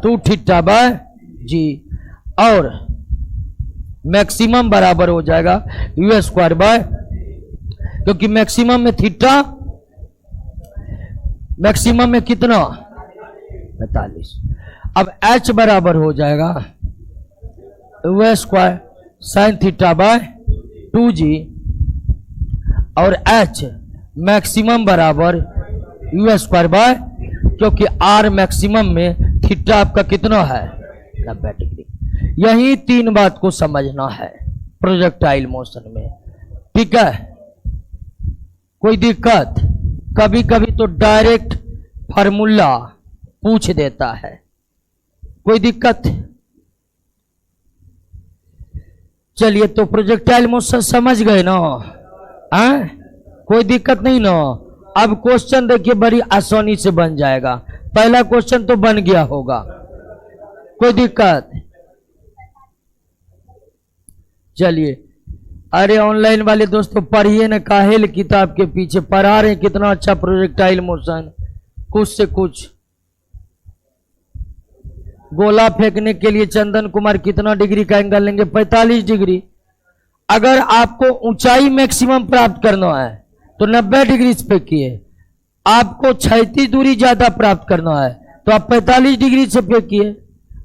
2 theta bye g। और मैक्सिमम बराबर हो जाएगा यू स्क्वायर बाय, क्योंकि मैक्सिमम में थीटा, मैक्सिमम में कितना 45। अब h बराबर हो जाएगा you square sine theta bye 2g, और h मैक्सिमम बराबर यू स्क्वायर बाय, क्योंकि r मैक्सिमम में थीटा आपका कितना है 90 डिग्री। यही 3 बात को समझना है प्रोजेक्टाइल मोशन में, ठीक है। कोई दिक्कत? कभी कभी तो डायरेक्ट फार्मूला पूछ देता है, कोई दिक्कत? चलिए, तो प्रोजेक्टाइल मोशन समझ गए ना? कोई दिक्कत नहीं ना? अब क्वेश्चन देखिए, बड़ी आसानी से बन जाएगा। पहला क्वेश्चन तो बन गया होगा, कोई दिक्कत? चलिए, अरे ऑनलाइन वाले दोस्तों पढ़िए ना, काहेल किताब के पीछे पढ़ा रहे हैं, कितना अच्छा प्रोजेक्टाइल मोशन। कुछ से कुछ गोला फेंकने के लिए चंदन कुमार कितना डिग्री का एंगल लेंगे? 45 डिग्री। अगर आपको ऊंचाई मैक्सिमम प्राप्त करना है तो 90 डिग्री से फेंकिए। आपको क्षैतिज दूरी ज्यादा प्राप्त करना है तो आप 45 डिग्री से फेंकिए।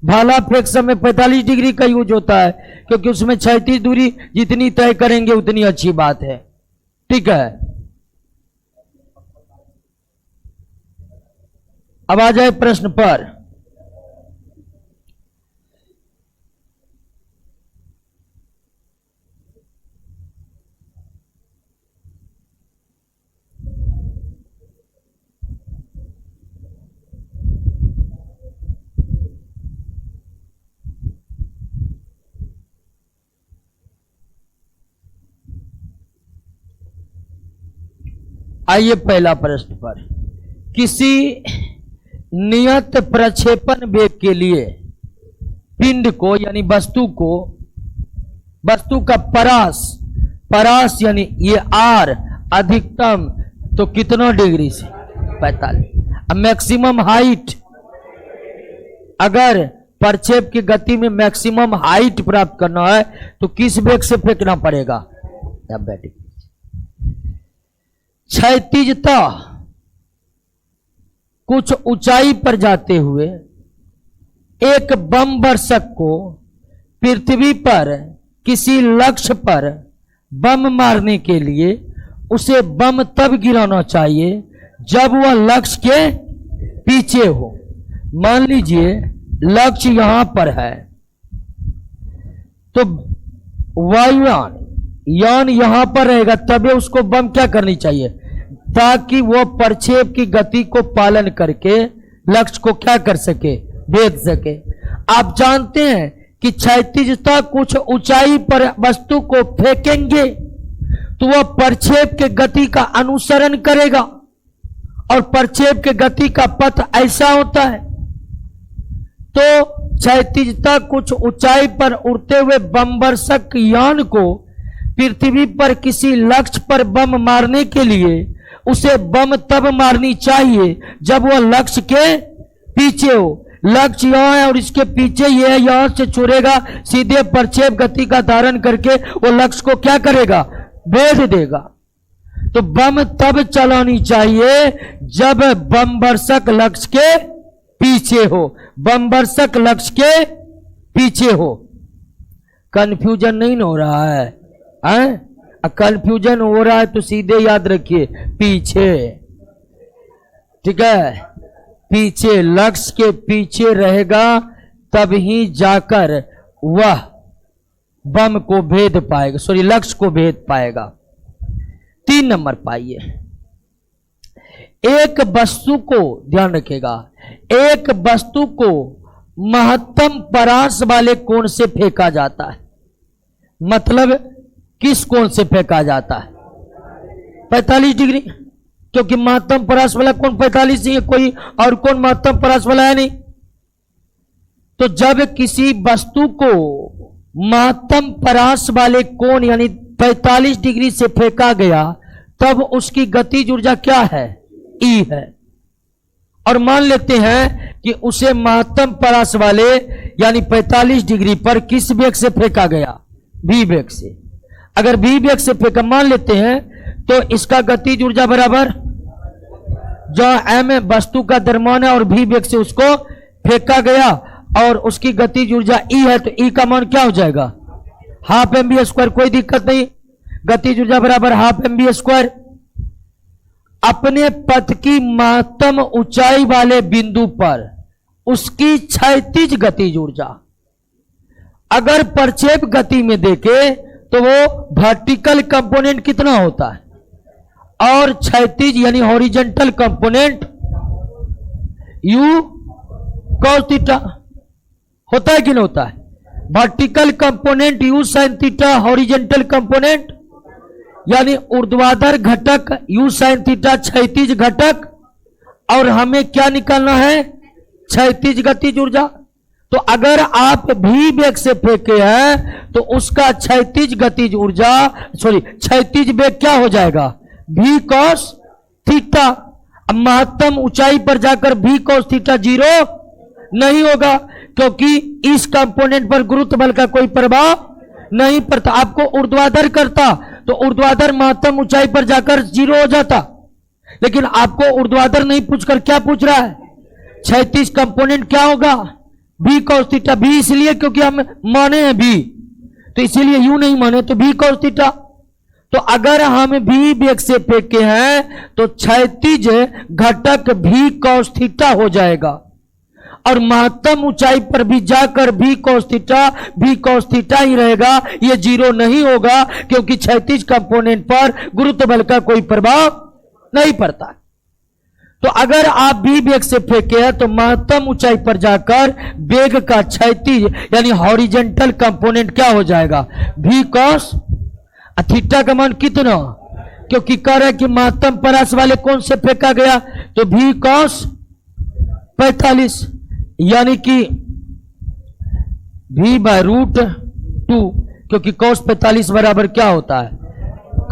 भाला फेंक समय 45 डिग्री का यूज होता है, क्योंकि उसमें क्षैतिज दूरी जितनी तय करेंगे उतनी अच्छी बात है, ठीक है। अब आ जाए प्रश्न पर। आइए पहला प्रश्न पर। किसी नियत प्रक्षेपण वेग के लिए पिंड को यानी वस्तु का परास यानी ये आर अधिकतम तो कितना डिग्री से? 45। अब मैक्सिमम हाइट, अगर प्रक्षेप की गति में मैक्सिमम हाइट प्राप्त करना है तो किस वेग से फेंकना पड़ेगा? 90 डिग्री। क्षैतिजता, कुछ ऊंचाई पर जाते हुए एक बम वर्षक को पृथ्वी पर किसी लक्ष्य पर बम मारने के लिए उसे बम तब गिराना चाहिए जब वह लक्ष्य के पीछे हो। मान लीजिए लक्ष्य यहां पर है, तो वायुयान यहां पर रहेगा, तभी उसको बम क्या करनी चाहिए? ताकि वो प्रक्षेप की गति को पालन करके लक्ष्य को क्या कर सके? भेद सके। आप जानते हैं कि क्षैतिजता, कुछ ऊंचाई पर वस्तु को फेंकेंगे तो वह प्रक्षेप के गति का अनुसरण करेगा, और प्रक्षेप के गति का पथ ऐसा होता है। तो क्षैतिजता, कुछ ऊंचाई पर उड़ते हुए बमवर्षक यान को पृथ्वी पर किसी लक्ष्य पर बम मारने के लिए उसे बम तब मारनी चाहिए जब वह लक्ष्य के पीछे हो। लक्ष्य यहां है और इसके पीछे ये है, यहां से छुड़ेगा, सीधे प्रक्षेप गति का धारण करके वो लक्ष्य को क्या करेगा? भेद देगा। तो बम तब चलानी चाहिए जब बमवर्षक लक्ष्य के पीछे हो, बमवर्षक लक्ष्य के पीछे हो। कंफ्यूजन नहीं हो रहा है? कंफ्यूजन हो रहा है तो सीधे याद रखिए पीछे, ठीक है। पीछे, लक्ष्य के पीछे रहेगा तब ही जाकर वह बम को भेद पाएगा, सॉरी लक्ष्य को भेद पाएगा। 3 नंबर पाइए। एक वस्तु को, ध्यान रखिएगा, एक वस्तु को महत्तम परास वाले कोण से फेंका जाता है। मतलब किस कोण से फेंका जाता है? 45 डिग्री, क्योंकि महत्तम परास वाला कोण 45 ही है, कोई और कोण महत्तम परास वाला है नहीं। तो जब किसी वस्तु को महत्तम परास वाले कोण यानी 45 डिग्री से फेंका गया, तब उसकी गतिज ऊर्जा क्या है? ई है। और मान लेते हैं कि उसे महत्तम परास वाले यानी 45 डिग्री पर किस वेग से फेंका गया? v वेग से। अगर v वेग से फेंका मान लेते हैं तो इसका गतिज ऊर्जा बराबर, जहां m वस्तु का द्रव्यमान है और v वेग से उसको फेंका गया और उसकी गतिज ऊर्जा E है, तो E का मान क्या हो जाएगा? Half mv²। कोई दिक्कत नहीं, गतिज ऊर्जा बराबर हाफ mv²। अपने पथ की महत्तम ऊंचाई वाले बिंदु पर उसकी क्षैतिज गतिज ऊर्जा, अगर प्रक्षेप गति में देखे तो वो वर्टिकल कंपोनेंट कितना होता है और क्षैतिज यानी horizontal component u cos theta होता है कि नहीं होता है? Vertical component u sin theta, horizontal component यानी ऊर्ध्वाधर घटक u sin थीटा क्षैतिज घटक, और हमें क्या निकालना है? क्षैतिज गतिज ऊर्जा। तो अगर आप v वेग से फेंके हैं तो उसका क्षैतिज गतिज ऊर्जा क्षैतिज वेग क्या हो जाएगा? v cos theta. अब महत्तम ऊंचाई पर जाकर v cos थीटा 0 नहीं होगा क्योंकि इस कंपोनेंट पर गुरुत्व बल का कोई प्रभाव नहीं पड़ता। आपको ऊर्ध्वाधर करता तो ऊर्ध्वाधर महत्तम ऊंचाई पर जाकर 0 हो जाता, लेकिन आपको ऊर्ध्वाधर नहीं पूछकर क्या पूछ रहा है? क्षैतिज कंपोनेंट क्या होगा? v cos theta. v इसलिए क्योंकि हम माने हैं v, तो इसीलिए u नहीं माने तो v cos थीटा। तो अगर हम v वेग से फेंके हैं तो क्षैतिज घटक v cos थीटा हो जाएगा और महत्तम ऊंचाई पर भी जाकर v cos थीटा ही रहेगा, ये 0 नहीं होगा क्योंकि क्षैतिज कंपोनेंट पर गुरुत्व बल का कोई प्रभाव नहीं पड़ता। तो अगर आप v वेग से फेंके हैं तो महत्तम ऊंचाई पर जाकर वेग का क्षैतिज यानी हॉरिजॉन्टल कंपोनेंट क्या हो जाएगा? v cos थीटा का मान कितना? क्योंकि कह रहे कि महत्तम परास वाले कौन से फेंका गया, तो v cos 45 यानी कि v/√2, क्योंकि cos 45 बराबर क्या होता है?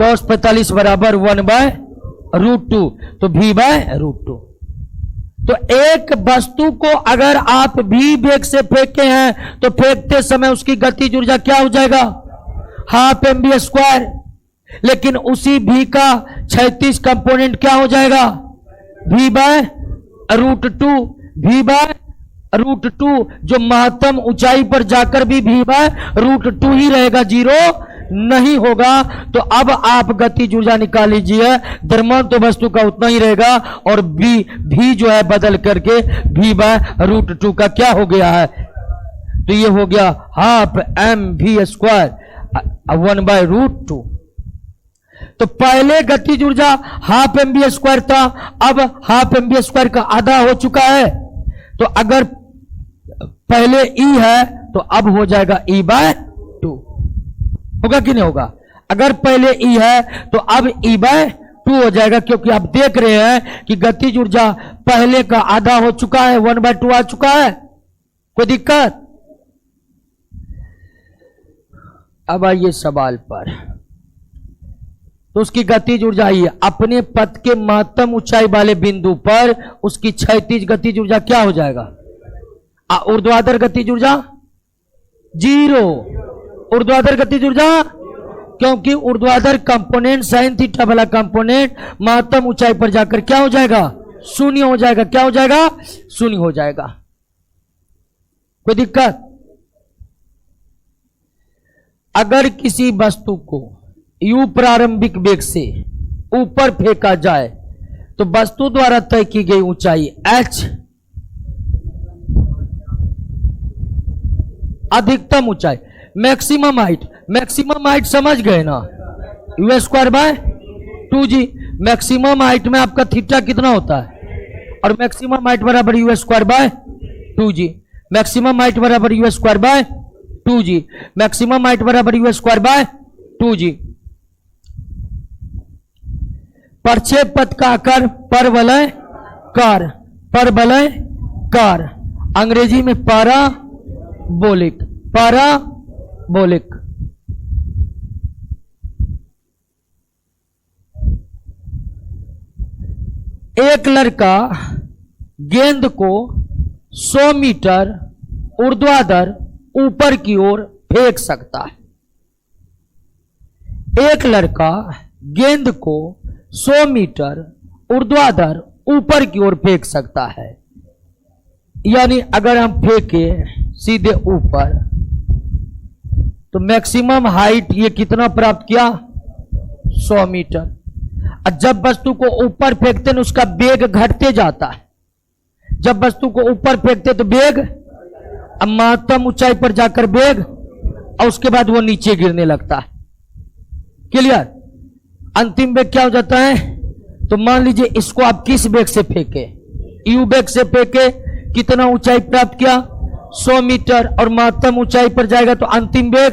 cos 45 बराबर 1/√2, तो v/√2। तो एक वस्तु को अगर आप v वेग से फेंके हैं तो फेंकते समय उसकी गतिज ऊर्जा क्या हो जाएगा? Half mv²। लेकिन उसी v का क्षैतिज कंपोनेंट क्या हो जाएगा? v/√2। v/√2 जो महत्तम ऊंचाई पर जाकर भी v/√2 ही रहेगा, 0 नहीं होगा। तो अब आप गतिज ऊर्जा निकाल लीजिए, द्रव्यमान तो वस्तु का उतना ही रहेगा और v जो है बदल करके v/√2 का क्या हो गया है? तो ये हो गया हाफ mv² 1/√2। तो पहले गतिज ऊर्जा हाफ mv² था, अब हाफ mv² का आधा हो चुका है। तो अगर पहले E है तो अब हो जाएगा E/2, होगा कि नहीं होगा? अगर पहले E है तो अब E/2 हो जाएगा, क्योंकि आप देख रहे हैं कि गतिज ऊर्जा पहले का आधा हो चुका है, 1/2 आ चुका है। कोई दिक्कत? अब आइए सवाल पर। तो उसकी गतिज ऊर्जा ही है, अपने पथ के महत्तम ऊंचाई वाले बिंदु पर उसकी क्षैतिज गतिज ऊर्जा क्या हो जाएगा? ऊर्ध्वाधर गतिज ऊर्जा 0। ऊर्ध्वाधर गतिज ऊर्जा, क्योंकि ऊर्ध्वाधर कंपोनेंट साइन थीटा वाला कंपोनेंट महत्तम ऊंचाई पर जाकर क्या हो जाएगा? 0 हो जाएगा। क्या हो जाएगा? 0 हो जाएगा। कोई दिक्कत? अगर किसी वस्तु को u प्रारंभिक वेग से ऊपर फेंका जाए तो वस्तु द्वारा तय की गई ऊंचाई h अधिकतम ऊंचाई मैक्सिमम हाइट समझ गए ना? u²/2g। मैक्सिमम हाइट में आपका थीटा कितना होता है? और मैक्सिमम हाइट बराबर u²/2g। मैक्सिमम हाइट बराबर u²/2g। मैक्सिमम हाइट बराबर u²/2g। प्रक्षेप पथ का आकार परवलयकार, अंग्रेजी में पैराबोलिक। एक लड़का गेंद को 100 मीटर ऊर्ध्वाधर ऊपर की ओर फेंक सकता है। एक लड़का गेंद को 100 मीटर ऊर्ध्वाधर ऊपर की ओर फेंक सकता है। यानी अगर हम फेंके सीधे ऊपर तो मैक्सिमम हाइट ये कितना प्राप्त किया? 100 मीटर। और जब वस्तु को ऊपर फेंकते हैं उसका वेग घटते जाता है। जब वस्तु को ऊपर फेंकते तो वेग, अब महत्तम ऊंचाई पर जाकर वेग, और उसके बाद वो नीचे गिरने लगता है। क्लियर? अंतिम वेग क्या हो जाता है? तो मान लीजिए इसको आप किस वेग से फेंके? यू वेग से फेंके, कितना ऊंचाई प्राप्त किया? 100 मीटर, और महत्तम ऊंचाई पर जाएगा तो अंतिम वेग,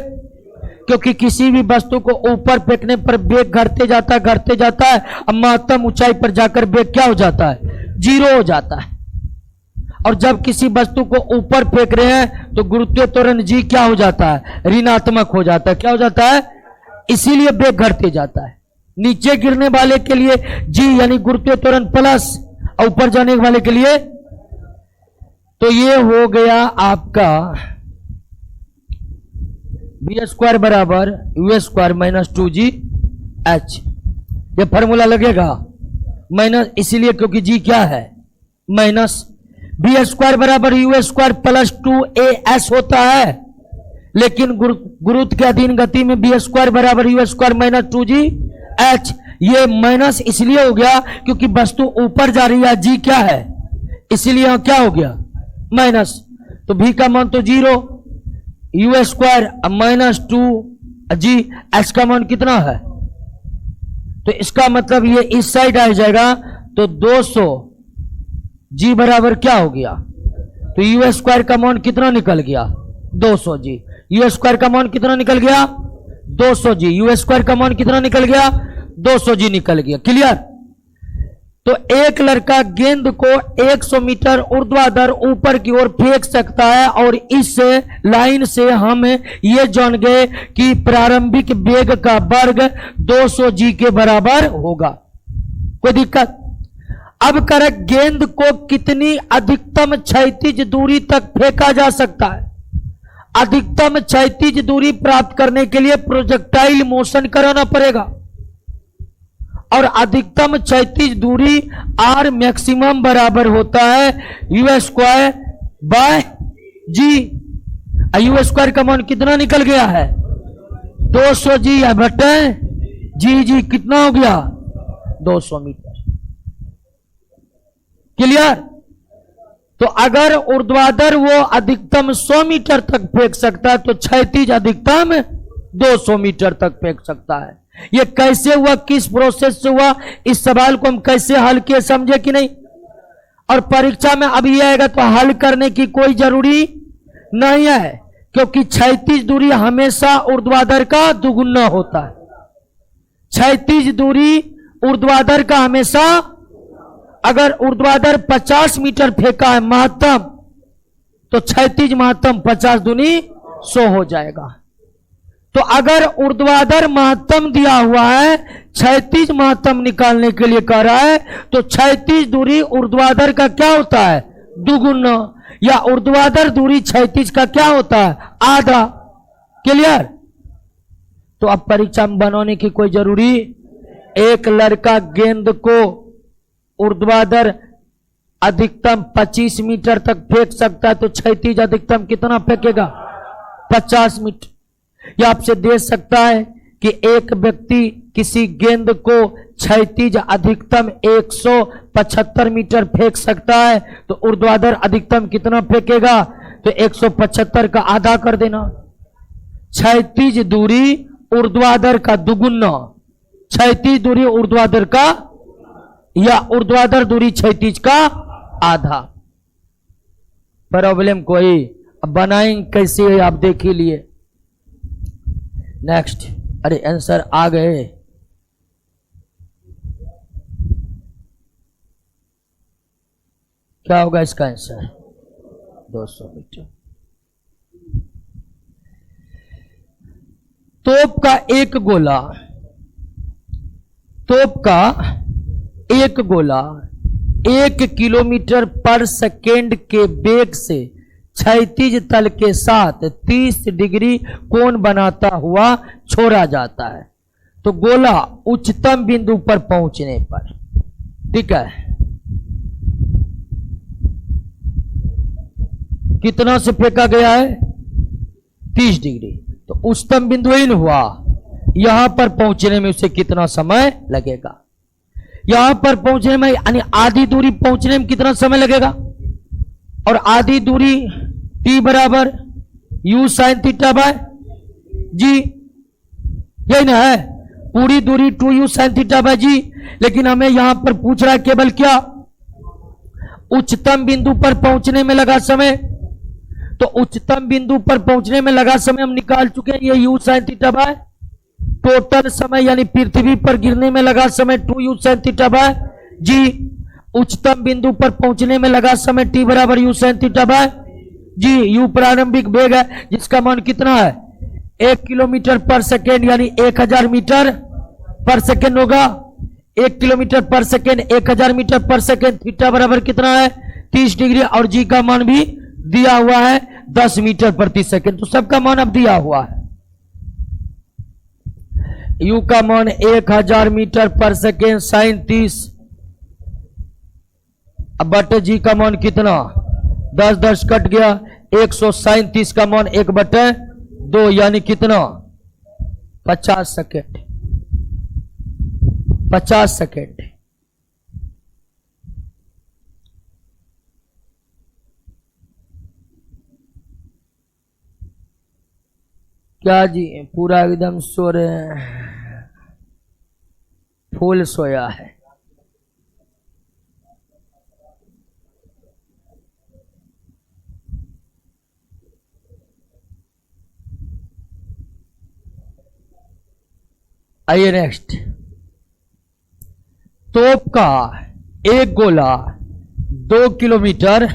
क्योंकि किसी भी वस्तु को ऊपर फेंकने पर वेग घटते जाता है। अब महत्तम ऊंचाई पर जाकर वेग क्या हो जाता है? 0 हो जाता है। और जब किसी वस्तु को ऊपर फेंक रहे हैं तो गुरुत्वीय त्वरण जी क्या हो जाता है? ऋणात्मक हो जाता है। क्या हो जाता है? इसीलिए वेग घटते जाता है। नीचे गिरने वाले के लिए जी यानी गुरुत्वीय त्वरण प्लस, और ऊपर जाने वाले के लिए, तो ये हो गया आपका v² बराबर u² माइनस 2gh। ये फॉर्मूला लगेगा माइनस, इसीलिए क्योंकि g क्या है? माइनस। v² बराबर u² प्लस 2as होता है, लेकिन गुरुत्व के अधीन गति में v² बराबर u² माइनस 2gh। ये माइनस इसलिए हो गया क्योंकि वस्तु ऊपर जा रही है, g क्या है, इसीलिए क्या हो गया? माइनस। तो v का मान तो 0, u² माइनस 2g, का मान कितना है? तो इसका मतलब ये इस साइड आ जाएगा, तो 200 g बराबर क्या हो गया? तो u² का मान कितना निकल गया? 200g। u² का मान कितना निकल गया? 200g। u² का मान कितना निकल गया? 200g निकल गया। क्लियर? तो एक लड़का गेंद को 100 मीटर ऊर्ध्वाधर ऊपर की ओर फेंक सकता है, और इस लाइन से हम ये जान गए कि प्रारंभिक वेग का वर्ग 200g के बराबर होगा। कोई दिक्कत? अब कर गेंद को कितनी अधिकतम क्षैतिज दूरी तक फेंका जा सकता है? अधिकतम क्षैतिज दूरी प्राप्त करने के लिए प्रोजेक्टाइल मोशन कराना पड़ेगा, और अधिकतम क्षैतिज दूरी r मैक्सिमम बराबर होता है u² बाय g। u² का मान कितना निकल गया है? 200g बटे g कितना हो गया? 200 मीटर। क्लियर? तो अगर ऊर्ध्वाधर वो अधिकतम 100 मीटर तक फेंक सकता है, तो क्षैतिज अधिकतम 200 मीटर तक फेंक सकता है। ये कैसे हुआ, किस प्रोसेस से हुआ, इस सवाल को हम कैसे हल किए समझे कि नहीं? और परीक्षा में अब ये आएगा तो हल करने की कोई जरूरी नहीं है, क्योंकि क्षैतिज दूरी हमेशा ऊर्ध्वाधर का दुगुना होता है। क्षैतिज दूरी ऊर्ध्वाधर का हमेशा, अगर ऊर्ध्वाधर 50 मीटर फेंका है महत्तम, तो क्षैतिज महत्तम 50 दूनी 100 हो जाएगा। तो अगर ऊर्ध्वाधर महत्तम दिया हुआ है, क्षैतिज महत्तम निकालने के लिए कह रहा है, तो क्षैतिज दूरी ऊर्ध्वाधर का क्या होता है? दुगुना, या ऊर्ध्वाधर दूरी क्षैतिज का क्या होता है? आधा। क्लियर? तो अब परीक्षा में बनाने की कोई जरूरी, एक लड़का गेंद को ऊर्ध्वाधर अधिकतम 25 मीटर तक फेंक सकता है, तो क्षैतिज अधिकतम कितना फेंकेगा? 50 मीटर। यह आपसे दे सकता है कि एक व्यक्ति किसी गेंद को क्षैतिज अधिकतम 175 मीटर फेंक सकता है, तो ऊर्ध्वाधर अधिकतम कितना फेंकेगा? तो 175 का आधा कर देना। क्षैतिज दूरी ऊर्ध्वाधर का दुगुना, क्षैतिज दूरी ऊर्ध्वाधर का, या ऊर्ध्वाधर दूरी क्षैतिज का आधा। प्रॉब्लम कोई? अब बनाएंगे कैसे है आप देख ही लिए। नेक्स्ट। अरे आंसर आ गए। क्या होगा इसका आंसर? 200 मीटर। तोप का एक गोला 1 किलोमीटर पर सेकेंड के वेग से क्षैतिज तल के साथ 30 डिग्री कोण बनाता हुआ छोड़ा जाता है। तो गोला उच्चतम बिंदु पर पहुंचने पर, ठीक है, कितना से फेंका गया है? 30 डिग्री। तो उच्चतम बिंदु इन हुआ, यहां पर पहुंचने में उसे कितना समय लगेगा? यहां पर पहुंचने में यानी आधी दूरी पहुंचने में कितना समय लगेगा? और आधी दूरी t बराबर u sin थीटा बाय जी, यही ना है? पूरी दूरी 2u sin थीटा बाय जी। लेकिन हमें यहां पर पूछ रहा है केवल क्या? उच्चतम बिंदु पर पहुंचने में लगा समय। तो उच्चतम बिंदु पर पहुंचने में लगा समय हम निकाल चुके हैं, ये u sin theta by total समय यानी पृथ्वी पर गिरने में लगा समय 2u sin थीटा बाय जी। उच्चतम बिंदु पर पहुंचने में लगा समय t बराबर u sin theta by g. u प्रारंभिक वेग है जिसका मान कितना है? 1 किलोमीटर पर सेकेंड यानी 1000 मीटर पर सेकेंड होगा। 1 किलोमीटर पर सेकेंड 1000 मीटर पर सेकेंड। थीटा बराबर कितना है? 30 डिग्री। और जी का मान भी दिया हुआ है 10 मीटर प्रति सेकेंड। तो सबका मान अब दिया हुआ है। u का मान 1000 मीटर पर सेकेंड साइन 30, अब बटे जी का मान कितना? 10 10 कट गया, 100 साइन 30 का मान 1/2 यानी कितना? 50 सेकेंड। 50 सेकेंड। क्या जी पूरा एकदम सो रहे हैं? फूल सोया है। आइए नेक्स्ट। तोप का एक गोला 2 किलोमीटर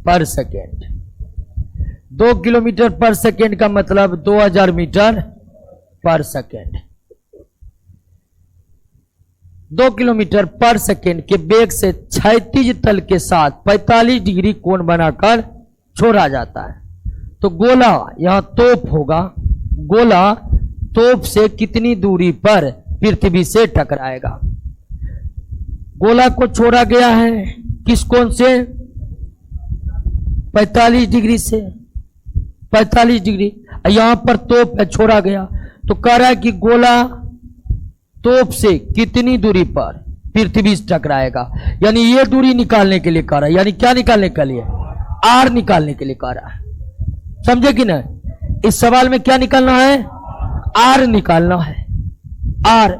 पर सेकेंड। 2 किलोमीटर पर सेकेंड का मतलब 2000 मीटर पर सेकेंड। 2 किलोमीटर पर सेकेंड के वेग से क्षैतिज तल के साथ 45 डिग्री कोण बनाकर छोड़ा जाता है। तो गोला यहां तोप होगा। गोला तोप से कितनी दूरी पर पृथ्वी से टकराएगा? गोला को छोड़ा गया है किस कोण से? 45 डिग्री से। 45 डिग्री। यहां पर तोप है, छोड़ा गया। तो कह रहा है कि गोला तोप से कितनी दूरी पर पृथ्वी से टकराएगा, यानी ये दूरी निकालने के लिए कह रहा है। यानी क्या निकालने के लिए? आर निकालने के लिए कह रहा है। समझे कि नहीं? इस सवाल में क्या निकालना है? आर निकालना है। आर,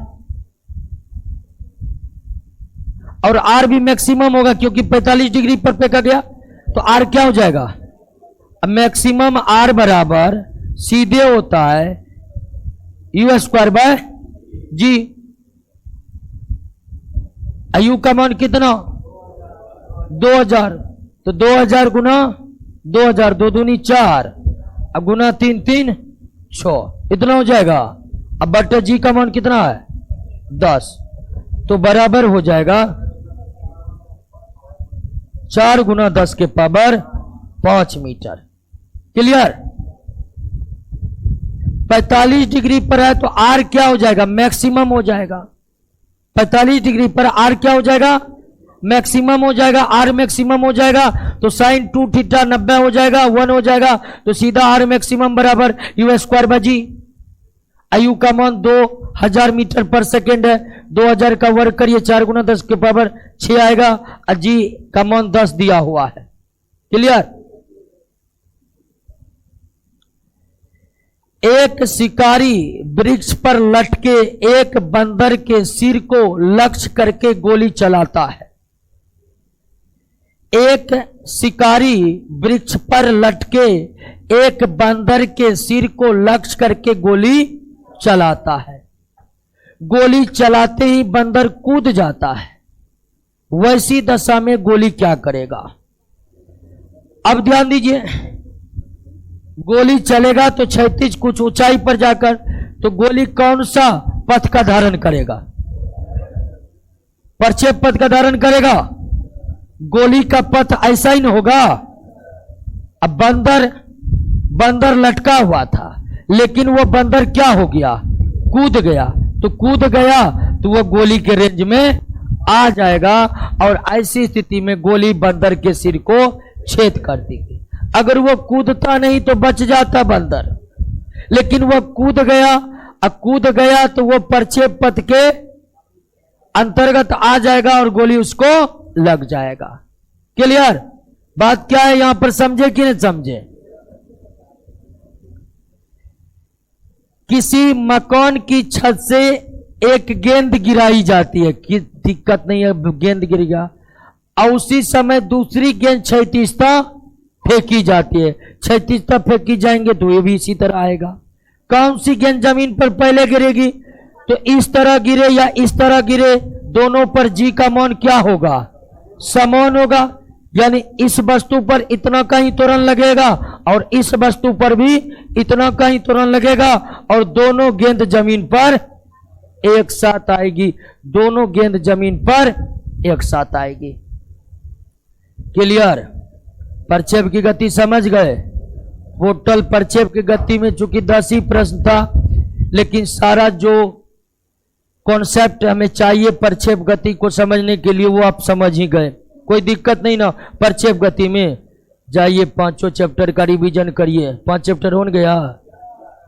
और आर भी मैक्सिमम होगा क्योंकि 45 डिग्री पर फेंका गया। तो आर क्या हो जाएगा? मैक्सिमम आर बराबर सीधे होता है u square by g. U का मान कितना? 2000। तो 2000 गुना 2000, 2 दूनी 4, अब गुना 3 3 6, इतना हो जाएगा। अब बटे जी का मान कितना है? 10। तो बराबर हो जाएगा 4 गुना 10 के पावर 5 मीटर। क्लियर? 45 डिग्री पर है तो आर क्या हो जाएगा? मैक्सिमम हो जाएगा। 45 डिग्री पर आर क्या हो जाएगा? मैक्सिमम हो जाएगा। आर मैक्सिमम हो जाएगा तो साइन 2 थीटा 90 हो जाएगा, 1 हो जाएगा। तो सीधा आर मैक्सिमम बराबर यू स्क्वायर बाय जी। आयु का मान 2000 मीटर पर सेकेंड है। 2000 का वर्ग करिए, 4 गुना 10 के पावर 6 आएगा। और जी का मान 10 दिया हुआ है। क्लियर? एक शिकारी वृक्ष पर लटके एक बंदर के सिर को लक्ष्य करके गोली चलाता है। एक शिकारी वृक्ष पर लटके एक बंदर के सिर को लक्ष्य करके गोली चलाता है। गोली चलाते ही बंदर कूद जाता है। वैसी दशा में गोली क्या करेगा? अब ध्यान दीजिए, गोली चलेगा तो क्षैतिज कुछ ऊंचाई पर जाकर, तो गोली कौन सा पथ का धारण करेगा? प्रक्षेप पथ का धारण करेगा। गोली का पथ ऐसा ही न होगा। अब बंदर लटका हुआ था, लेकिन वो बंदर क्या हो गया, कूद गया। तो कूद गया तो वो गोली के रेंज में आ जाएगा, और ऐसी स्थिति में गोली बंदर के सिर को छेद कर देगी। अगर वो कूदता नहीं तो बच जाता बंदर, लेकिन वो कूद गया। अब कूद गया तो वो प्रक्षेप पथ के अंतर्गत आ जाएगा और गोली उसको लग जाएगा। क्लियर? बात क्या है यहां पर, समझे कि नहीं समझे? किसी मकान की छत से एक गेंद गिराई जाती है, कि दिक्कत नहीं है, गेंद गिर गया, और उसी समय दूसरी गेंद क्षैतिजता फेंकी जाती है। क्षैतिजता फेंकी जाएंगे तो ये भी इसी तरह आएगा। कौन सी गेंद जमीन पर पहले गिरेगी? तो इस तरह गिरे या इस तरह गिरे, दोनों पर जी का मान क्या होगा, समान होगा। यानी इस वस्तु पर इतना का ही त्वरण लगेगा और इस वस्तु पर भी इतना का ही त्वरण लगेगा, और दोनों गेंद जमीन पर एक साथ आएगी। दोनों गेंद जमीन पर एक साथ आएगी। क्लियर? प्रक्षेप की गति समझ गए? टोटल प्रक्षेप की गति में चूंकि 10 ही प्रश्न था, लेकिन सारा जो कॉन्सेप्ट हमें चाहिए प्रक्षेप गति को समझने के लिए वो आप समझ ही गए। कोई दिक्कत नहीं ना प्रक्षेप गति में। जाइए 5 चैप्टर का रिवीजन करिए। 5 चैप्टर हो गया।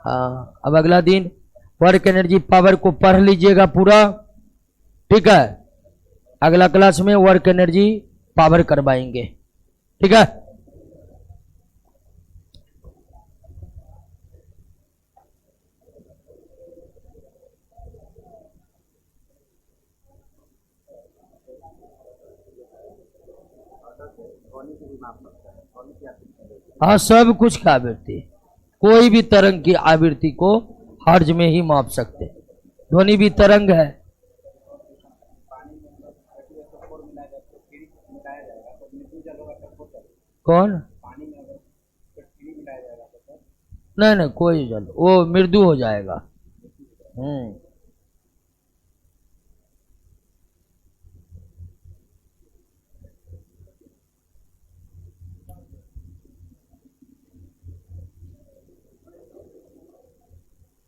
हाँ, अब अगला दिन वर्क एनर्जी पावर को पढ़ लीजिएगा पूरा, ठीक है? अगला क्लास में वर्क एनर्जी पावर करवाएंगे, ठीक है? हाँ, सब कुछ की आवृत्ति, कोई भी तरंग की आवृत्ति को हर्ज में ही माप सकते। ध्वनि भी तरंग है। कौन? नहीं, कोई जल, वो मृदु हो जाएगा।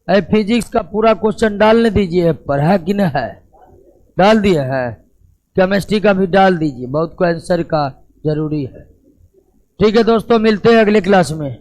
फिजिक्स का पूरा क्वेश्चन डालने दीजिए पर, है कि नहीं है? डाल दिए है। केमिस्ट्री का भी डाल दीजिए, बहुत को आंसर का जरूरी है। ठीक है दोस्तों, मिलते हैं अगले क्लास में।